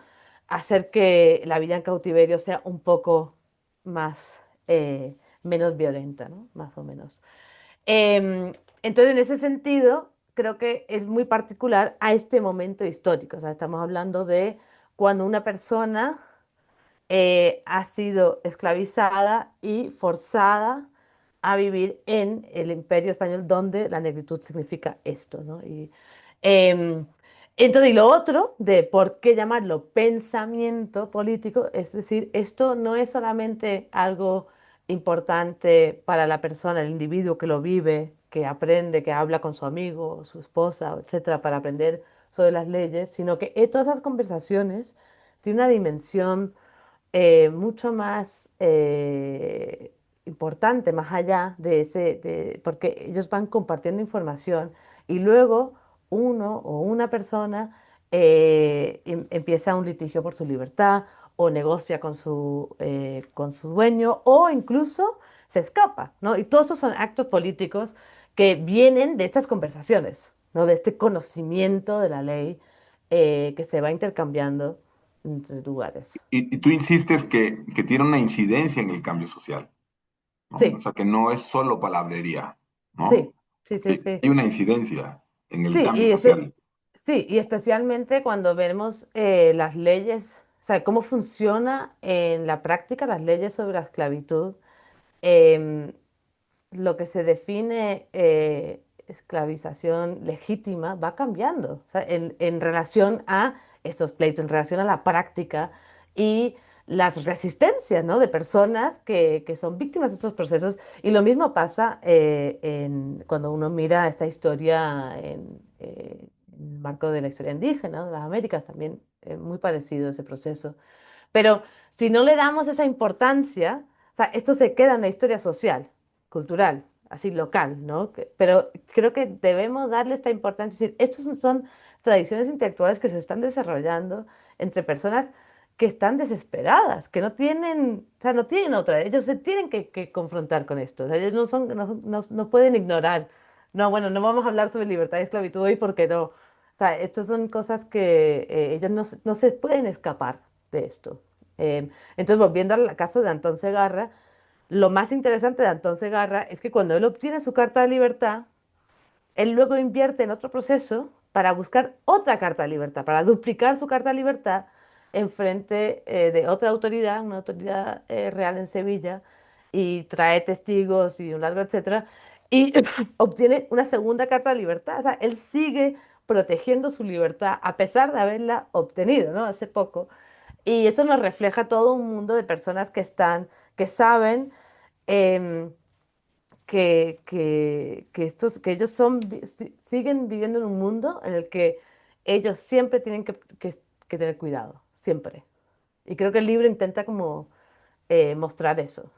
hacer que la vida en cautiverio sea un poco más, menos violenta, ¿no? Más o menos. Em, entonces, en ese sentido, creo que es muy particular a este momento histórico. O sea, estamos hablando de cuando una persona ha sido esclavizada y forzada a vivir en el Imperio Español, donde la negritud significa esto, ¿no? Em, entonces, y lo otro de por qué llamarlo pensamiento político, es decir, esto no es solamente algo importante para la persona, el individuo que lo vive, que aprende, que habla con su amigo, su esposa, etcétera, para aprender sobre las leyes, sino que todas esas conversaciones tienen una dimensión mucho más importante, más allá de porque ellos van compartiendo información y luego uno o una persona empieza un litigio por su libertad o negocia con su dueño o incluso se escapa, ¿no? Y todos esos son actos políticos que vienen de estas conversaciones, ¿no? De este conocimiento de la ley que se va intercambiando entre lugares. Y tú insistes que tiene una incidencia en el cambio social, ¿no? O Sí, sea, que no es solo palabrería, ¿no? sí, sí, sí, Sí, sí. hay una incidencia en el Sí, cambio social. sí, y especialmente cuando vemos las leyes, o sea, cómo funciona en la práctica las leyes sobre la esclavitud. em, lo que se define esclavización legítima va cambiando, o sea, en relación a estos pleitos, en relación a la práctica y las resistencias, ¿no? De personas que son víctimas de estos procesos. Y lo mismo pasa cuando uno mira esta historia en el marco de la historia indígena, de las Américas, también muy parecido ese proceso. Pero si no le damos esa importancia, o sea, esto se queda en la historia social, cultural, así local, ¿no? Pero creo que debemos darle esta importancia. Es decir, estos son tradiciones intelectuales que se están desarrollando entre personas que están desesperadas, que no tienen, o sea, no tienen otra. Ellos se tienen que confrontar con esto. O sea, ellos no pueden ignorar. No, bueno, no vamos a hablar sobre libertad y esclavitud hoy porque no. O sea, estas son cosas que ellos no se pueden escapar de esto. Entonces, volviendo al caso de Antón Segarra, lo más interesante de Antón Segarra es que cuando él obtiene su carta de libertad, él luego invierte en otro proceso para buscar otra carta de libertad, para duplicar su carta de libertad en frente de otra autoridad, una autoridad real en Sevilla, y trae testigos y un largo etcétera, y obtiene una segunda carta de libertad. O sea, él sigue protegiendo su libertad a pesar de haberla obtenido, ¿no? Hace poco. Y eso nos refleja todo un mundo de personas que saben em, que ellos siguen viviendo en un mundo en el que ellos siempre tienen que tener cuidado, siempre. Y creo que el libro intenta como mostrar eso.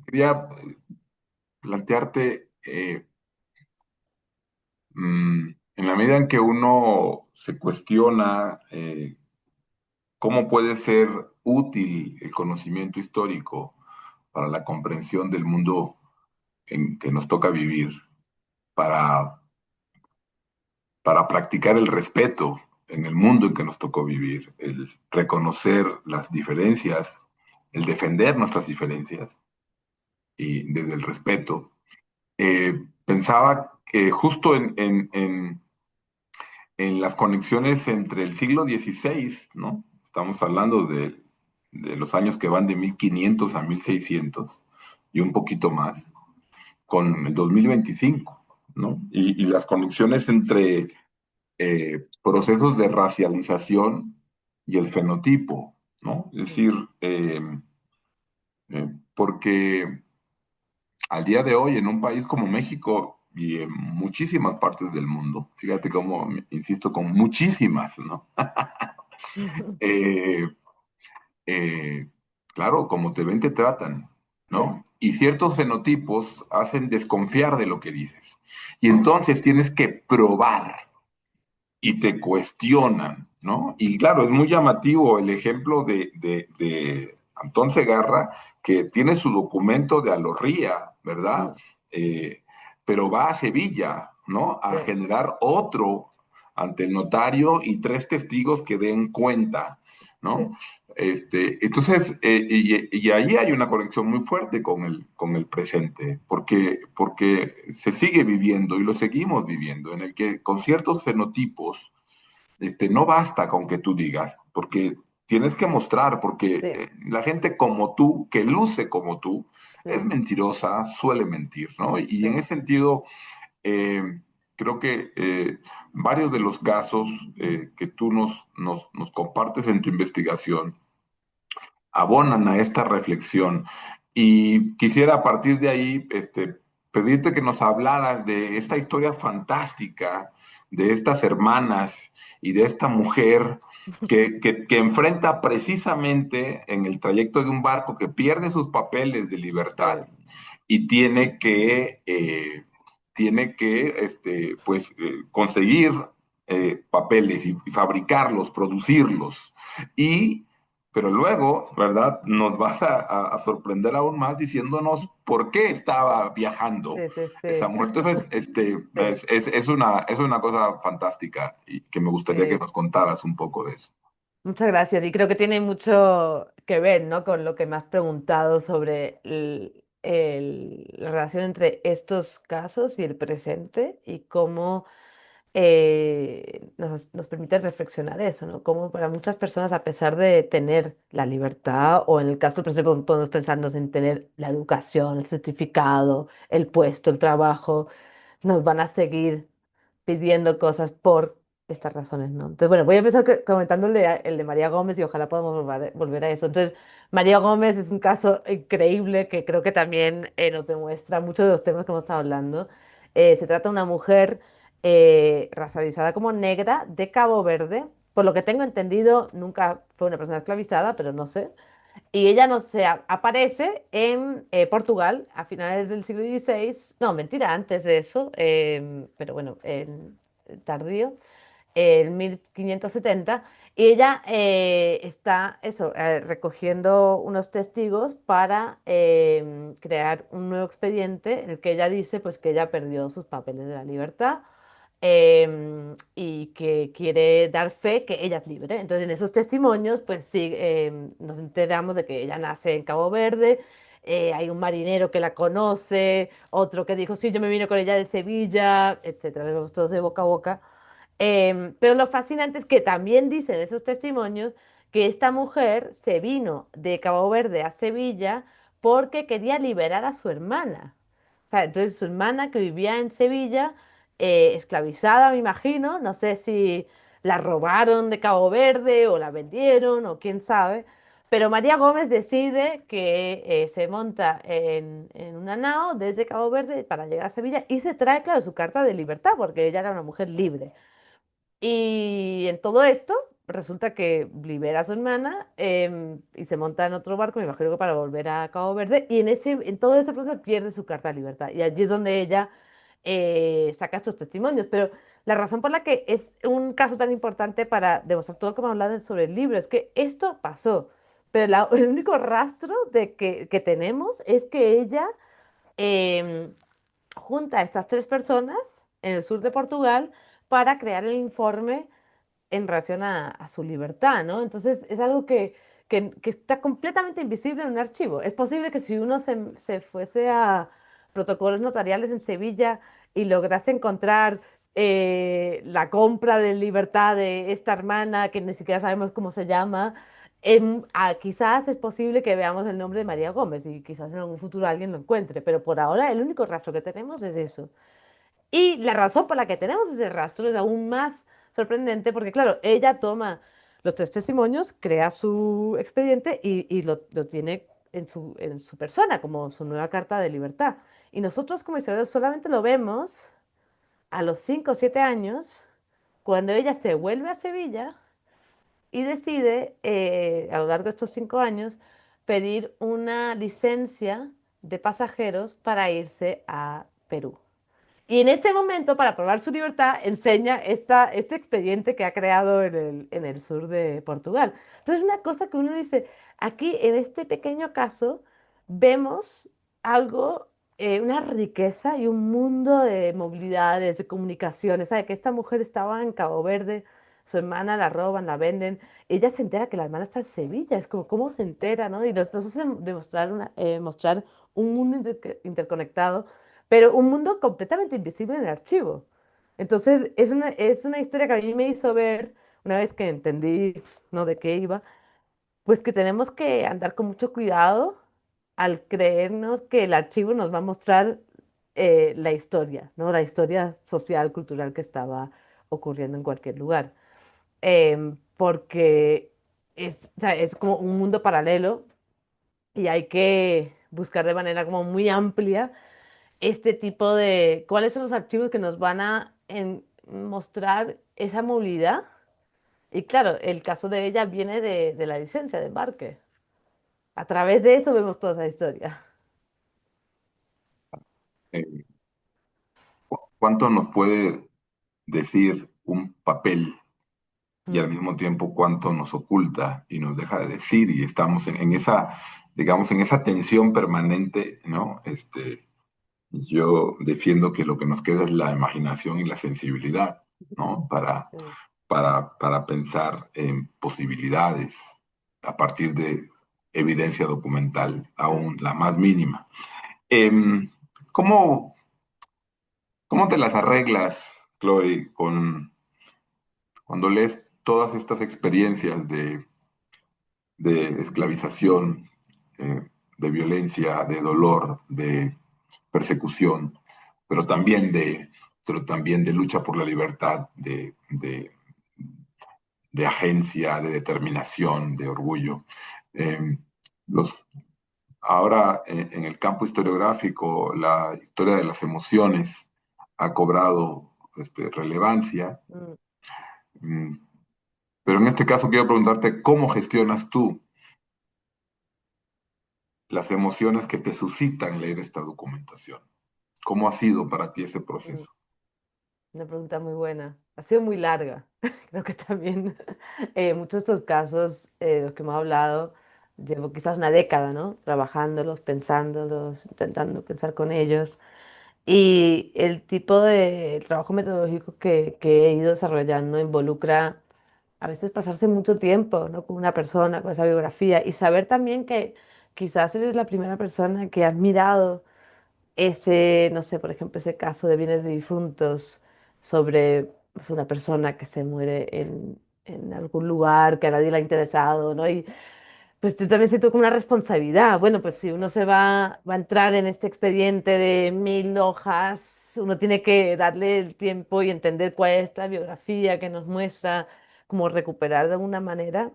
Quería plantearte, en la medida en que uno se cuestiona cómo puede ser útil el conocimiento histórico para la comprensión del mundo en que nos toca vivir, para, para practicar el respeto en el mundo en que nos tocó vivir, el reconocer las diferencias, el defender nuestras diferencias y desde el respeto. Pensaba que justo en las conexiones entre el siglo XVI, ¿no? Estamos hablando de los años que van de 1500 a 1600 y un poquito más, con el 2025, ¿no? Y las conexiones entre procesos de racialización y el fenotipo, ¿no? Es decir, porque al día de hoy en un país como México y en muchísimas partes del mundo, fíjate cómo, insisto, con muchísimas, ¿no? Eh, eh, claro, como te ven, te tratan, Sí, ¿no? Y ciertos fenotipos hacen desconfiar de lo que dices. Y entonces tienes que probar. y te cuestionan, ¿no? Y claro, es muy llamativo el ejemplo de Antón Segarra, que tiene su documento de alorría, ¿verdad? Mm, Eh, pero va a Sevilla, ¿no? A sí, generar otro ante el notario y tres testigos que den cuenta, sí, ¿no? Entonces, y ahí hay una conexión muy fuerte con el presente, porque se sigue viviendo y lo seguimos viviendo, en el que con ciertos fenotipos, no basta con que tú digas, porque tienes que mostrar, porque sí, la gente como tú, que luce como tú, es mm, mentirosa, suele mentir, ¿no? Y en sí, ese sentido, eh, creo que varios de los casos que tú nos compartes en tu investigación, abonan a esta reflexión. Y quisiera a partir de ahí pedirte que nos hablaras de esta historia fantástica, de estas hermanas y de esta mujer que enfrenta precisamente en el trayecto de un barco que pierde sus papeles de libertad sí. y tiene que pues, conseguir papeles y fabricarlos, producirlos. Y pero luego, ¿verdad? Nos vas a sorprender aún más diciéndonos por qué estaba viajando Sí, sí, esa sí. mujer. Entonces, Sí, es una cosa fantástica y que me gustaría que sí. nos contaras un poco de eso. Muchas gracias. Y creo que tiene mucho que ver, ¿no? Con lo que me has preguntado sobre la relación entre estos casos y el presente y cómo nos permite reflexionar eso, ¿no? Cómo para muchas personas, a pesar de tener la libertad, o en el caso del presente podemos pensarnos en tener la educación, el certificado, el puesto, el trabajo, nos van a seguir pidiendo cosas por estas razones, ¿no? Entonces, bueno, voy a empezar comentándole el de María Gómez y ojalá podamos volver a eso. Entonces, María Gómez es un caso increíble que creo que también nos demuestra muchos de los temas que hemos estado hablando. Se trata de una mujer racializada como negra de Cabo Verde. Por lo que tengo entendido, nunca fue una persona esclavizada, pero no sé. Y ella no sé, aparece en Portugal a finales del siglo XVI, no, mentira, antes de eso, pero bueno, en tardío, en 1570, y ella está, eso, recogiendo unos testigos para crear un nuevo expediente en el que ella dice, pues, que ella perdió sus papeles de la libertad y que quiere dar fe que ella es libre. Entonces, en esos testimonios, pues sí, nos enteramos de que ella nace en Cabo Verde, hay un marinero que la conoce, otro que dijo, sí, yo me vine con ella de Sevilla, etcétera, vemos todos de boca a boca. Pero lo fascinante es que también dicen esos testimonios que esta mujer se vino de Cabo Verde a Sevilla porque quería liberar a su hermana. O sea, entonces su hermana que vivía en Sevilla, esclavizada, me imagino, no sé si la robaron de Cabo Verde o la vendieron o quién sabe, pero María Gómez decide que se monta en una nao desde Cabo Verde para llegar a Sevilla y se trae, claro, su carta de libertad porque ella era una mujer libre. Y en todo esto, resulta que libera a su hermana y se monta en otro barco, me imagino que para volver a Cabo Verde, y en todo ese proceso pierde su carta de libertad. Y allí es donde ella saca estos testimonios. Pero la razón por la que es un caso tan importante para demostrar todo lo que me hablado sobre el libro es que esto pasó. Pero el único rastro que tenemos es que ella em, junta a estas tres personas en el sur de Portugal para crear el informe en relación a su libertad, ¿no? Entonces es algo que está completamente invisible en un archivo. Es posible que si uno se fuese a protocolos notariales en Sevilla y lograse encontrar la compra de libertad de esta hermana, que ni siquiera sabemos cómo se llama, quizás es posible que veamos el nombre de María Gómez y quizás en algún futuro alguien lo encuentre, pero por ahora el único rastro que tenemos es eso. Y la razón por la que tenemos ese rastro es aún más sorprendente porque, claro, ella toma los tres testimonios, crea su expediente y lo tiene en su persona como su nueva carta de libertad. Y nosotros como historiadores solamente lo vemos a los 5 o 7 años cuando ella se vuelve a Sevilla y decide, a lo largo de estos 5 años, pedir una licencia de pasajeros para irse a Perú. Y en ese momento, para probar su libertad, enseña este expediente que ha creado en el sur de Portugal. Entonces, una cosa que uno dice, aquí en este pequeño caso, vemos algo, una riqueza y un mundo de movilidades, de comunicaciones. ¿Sabe? Que esta mujer estaba en Cabo Verde, su hermana la roban, la venden. Ella se entera que la hermana está en Sevilla. Es como, ¿cómo se entera, no? Y nos hace demostrar mostrar un mundo interconectado, pero un mundo completamente invisible en el archivo. Entonces, es una historia que a mí me hizo ver, una vez que entendí, ¿no? De qué iba, pues que tenemos que andar con mucho cuidado al creernos que el archivo nos va a mostrar la historia, ¿no? La historia social, cultural que estaba ocurriendo en cualquier lugar. Porque o sea, es como un mundo paralelo y hay que buscar de manera como muy amplia este tipo de, cuáles son los archivos que nos van a mostrar esa movilidad. Y claro, el caso de ella viene de la licencia de embarque. A través de eso vemos toda esa historia. Eh, ¿Cuánto nos puede decir un papel y al Mm, mismo tiempo cuánto nos oculta y nos deja de decir? Y estamos en esa, digamos, en esa tensión permanente, ¿no? Yo defiendo que lo que nos queda es la imaginación y la sensibilidad, ¿no? sí, Para pensar en posibilidades a partir de evidencia documental, claro. aún la más mínima. Em, ¿cómo, cómo te las arreglas, Chloe, cuando lees todas estas experiencias de esclavización, de violencia, de dolor, de persecución, pero también pero también de lucha por la libertad, de agencia, de determinación, de orgullo? Eh, los, Ahora, en el campo historiográfico, la historia de las emociones ha cobrado relevancia. Mm, Mm, pero en este caso quiero preguntarte, ¿cómo gestionas tú las emociones que te suscitan leer esta documentación? ¿Cómo ha sido para ti ese mm. proceso? Una pregunta muy buena. Ha sido muy larga. Creo que también muchos de estos casos de los que hemos hablado, llevo quizás una década, ¿no? Trabajándolos, pensándolos, intentando pensar con ellos. Y el tipo de trabajo metodológico que he ido desarrollando involucra a veces pasarse mucho tiempo, ¿no? Con una persona, con esa biografía y saber también que quizás eres la primera persona que has mirado ese, no sé, por ejemplo, ese caso de bienes de difuntos sobre pues, una persona que se muere en algún lugar que a nadie le ha interesado, ¿no? Y pues tú también siento como una responsabilidad. Bueno, pues si uno va a entrar en este expediente de 1000 hojas, uno tiene que darle el tiempo y entender cuál es la biografía que nos muestra, como recuperar de alguna manera.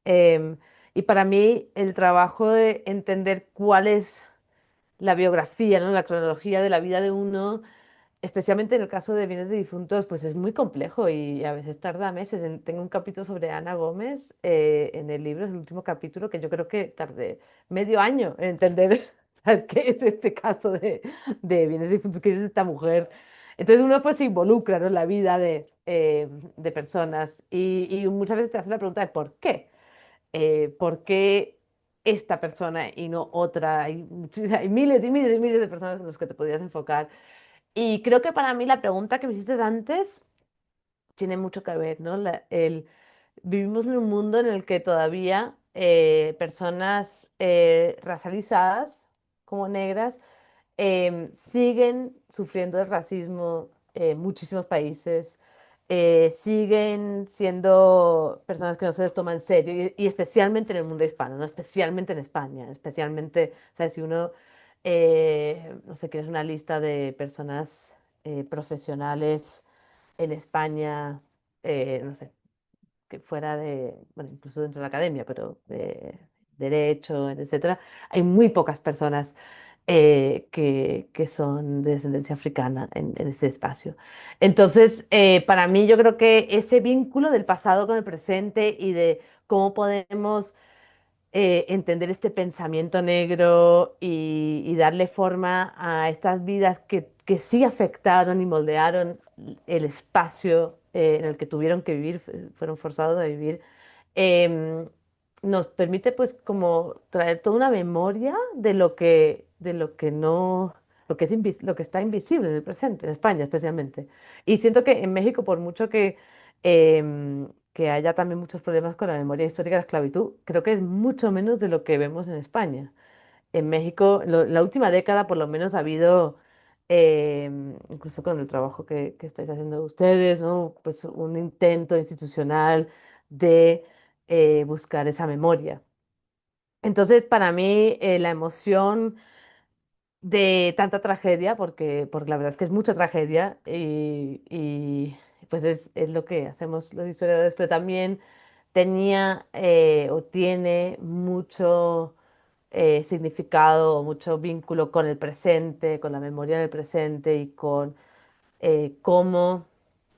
Em, y para mí el trabajo de entender cuál es la biografía, ¿no? La cronología de la vida de uno, especialmente en el caso de bienes de difuntos, pues es muy complejo y a veces tarda meses. Tengo un capítulo sobre Ana Gómez en el libro, es el último capítulo, que yo creo que tardé medio año en entender ¿sabes? ¿Qué es este caso de bienes de difuntos? ¿Quién es esta mujer? Entonces uno pues se involucra, ¿no? En la vida de personas y muchas veces te hace la pregunta de ¿por qué? ¿Por qué esta persona y no otra? Hay miles y miles y miles de personas en las que te podrías enfocar. Y creo que para mí la pregunta que me hiciste antes tiene mucho que ver, ¿no? Vivimos en un mundo en el que todavía personas racializadas como negras siguen sufriendo el racismo en muchísimos países, siguen siendo personas que no se les toma en serio, y especialmente en el mundo hispano, ¿no? Especialmente en España, especialmente, o sea, si uno, no sé, quieres una lista de personas profesionales en España, no sé, que fuera de, bueno, incluso dentro de la academia, pero de derecho, etcétera, hay muy pocas personas que son de descendencia africana en ese espacio. Entonces, para mí yo creo que ese vínculo del pasado con el presente y de cómo podemos entender este pensamiento negro y darle forma a estas vidas que sí afectaron y moldearon el espacio en el que tuvieron que vivir, fueron forzados a vivir, em, nos permite pues como traer toda una memoria de lo que no, lo que es lo que está invisible en el presente, en España especialmente. Y siento que en México, por mucho que haya también muchos problemas con la memoria histórica de la esclavitud, creo que es mucho menos de lo que vemos en España. En México, en la última década por lo menos ha habido, incluso con el trabajo que estáis haciendo ustedes, ¿no? Pues un intento institucional de buscar esa memoria. Entonces, para mí, la emoción de tanta tragedia, porque la verdad es que es mucha tragedia pues es lo que hacemos los historiadores, pero también tenía o tiene mucho significado, mucho vínculo con el presente, con la memoria del presente y con cómo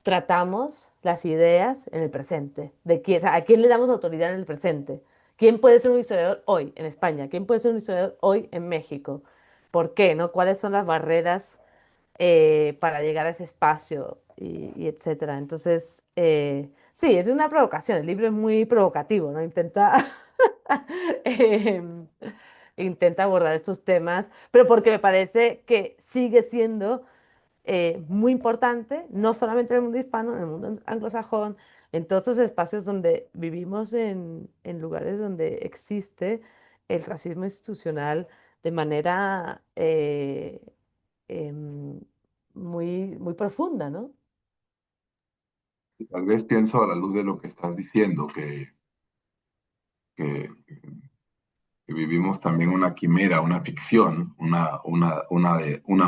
tratamos las ideas en el presente, de quién, o sea, a quién le damos autoridad en el presente. ¿Quién puede ser un historiador hoy en España? ¿Quién puede ser un historiador hoy en México? ¿Por qué? ¿No? ¿Cuáles son las barreras para llegar a ese espacio y etcétera? Entonces, sí, es una provocación. El libro es muy provocativo, ¿no? em, intenta abordar estos temas, pero porque me parece que sigue siendo muy importante, no solamente en el mundo hispano, en el mundo anglosajón, en todos estos espacios donde vivimos en lugares donde existe el racismo institucional de manera em, muy profunda, ¿no? Tal vez pienso a la luz de lo que estás diciendo, que, que vivimos también una quimera, una ficción, una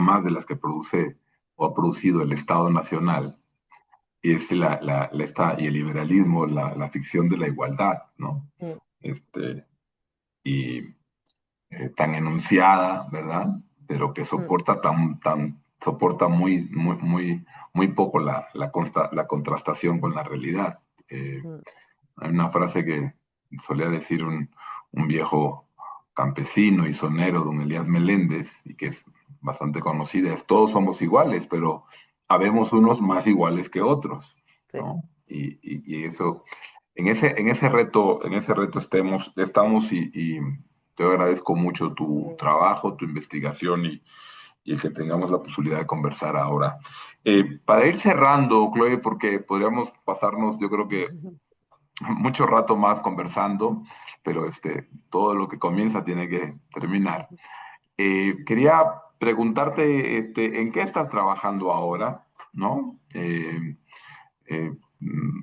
más de las que produce o ha producido el Estado Nacional, y es y el liberalismo, la ficción de la igualdad, ¿no? Mm, Este, y tan enunciada, ¿verdad? Pero que mm, soporta muy poco la contrastación con la realidad. mm, Hay una frase que solía decir un viejo campesino y sonero, don Elías Meléndez, y que es bastante conocida, es todos somos iguales, pero habemos unos más iguales que otros, sí. ¿no? Y eso, en ese reto estamos y te agradezco mucho tu Mm. trabajo, tu investigación y el que tengamos la posibilidad de conversar ahora. Para ir cerrando, Chloe, porque podríamos pasarnos, yo creo que mucho rato más conversando, pero todo lo que comienza tiene que terminar. Quería preguntarte, ¿en qué estás trabajando ahora? ¿No?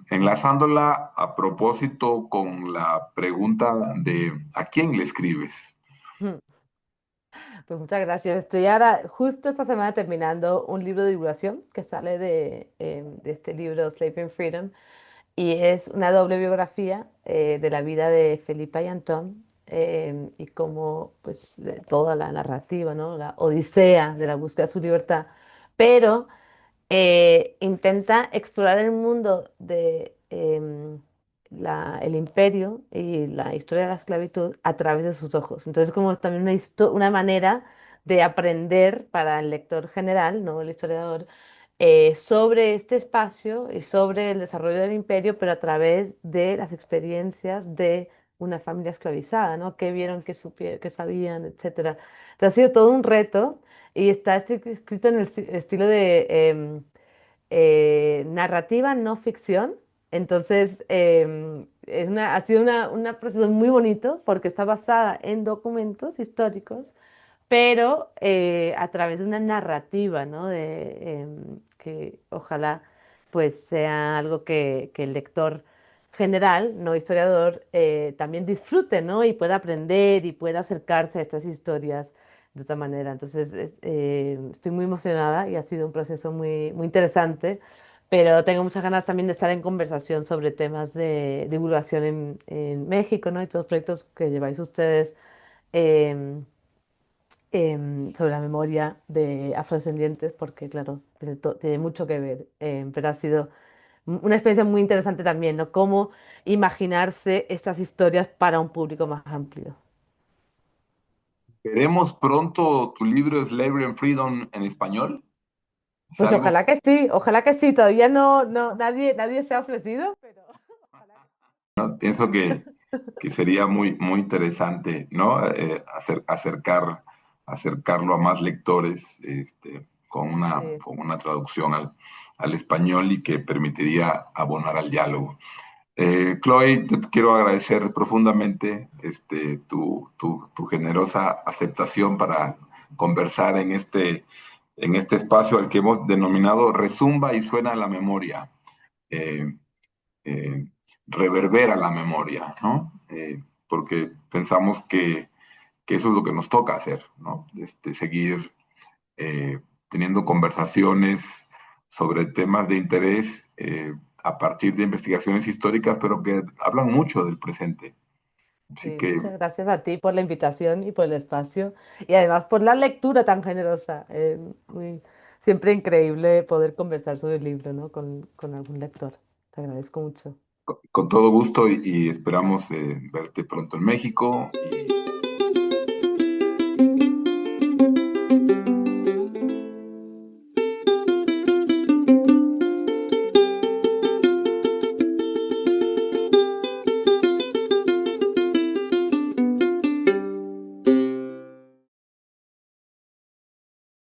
Enlazándola a propósito con la pregunta de ¿a quién le escribes? Pues muchas gracias. Estoy ahora, justo esta semana, terminando un libro de divulgación que sale de este libro, Slave and Freedom, y es una doble biografía de la vida de Felipa y Antón y como pues de toda la narrativa, ¿no? La odisea de la búsqueda de su libertad, pero intenta explorar el mundo de el imperio y la historia de la esclavitud a través de sus ojos. Entonces, como también una manera de aprender para el lector general, no el historiador, sobre este espacio y sobre el desarrollo del imperio, pero a través de las experiencias de una familia esclavizada, ¿no? ¿Qué vieron, qué sabían, etcétera? Entonces, ha sido todo un reto y está escrito en el estilo de narrativa no ficción. Entonces, ha sido una proceso muy bonito porque está basada en documentos históricos, pero a través de una narrativa, ¿no? Que ojalá pues sea algo que el lector general, no historiador, también disfrute, ¿no? Y pueda aprender y pueda acercarse a estas historias de otra manera. Entonces, estoy muy emocionada y ha sido un proceso muy interesante, pero tengo muchas ganas también de estar en conversación sobre temas de divulgación en México, ¿no? Y todos los proyectos que lleváis ustedes. em, sobre la memoria de afrodescendientes, porque claro, tiene mucho que ver, pero ha sido una experiencia muy interesante también, ¿no? Cómo imaginarse estas historias para un público más amplio. ¿Veremos pronto tu libro Slavery and Freedom en español? Es Pues algo ojalá que sí, todavía nadie se ha ofrecido, pero ojalá que pienso que sería muy interesante, ¿no? Acercarlo a más lectores, sí. con una traducción al español y que permitiría abonar al diálogo. Chloe, yo te quiero agradecer profundamente tu generosa aceptación para conversar en este espacio al que hemos denominado Resumba y suena la memoria. Eh, eh, Reverbera la memoria, ¿no? Porque pensamos que eso es lo que nos toca hacer, ¿no? Seguir teniendo conversaciones sobre temas de interés a partir de investigaciones históricas, pero que hablan mucho del presente. Así Sí, que muchas gracias a ti por la invitación y por el espacio y además por la lectura tan generosa. Siempre increíble poder conversar sobre el libro, ¿no? Con algún lector. Te agradezco mucho. con todo gusto y esperamos verte pronto en México y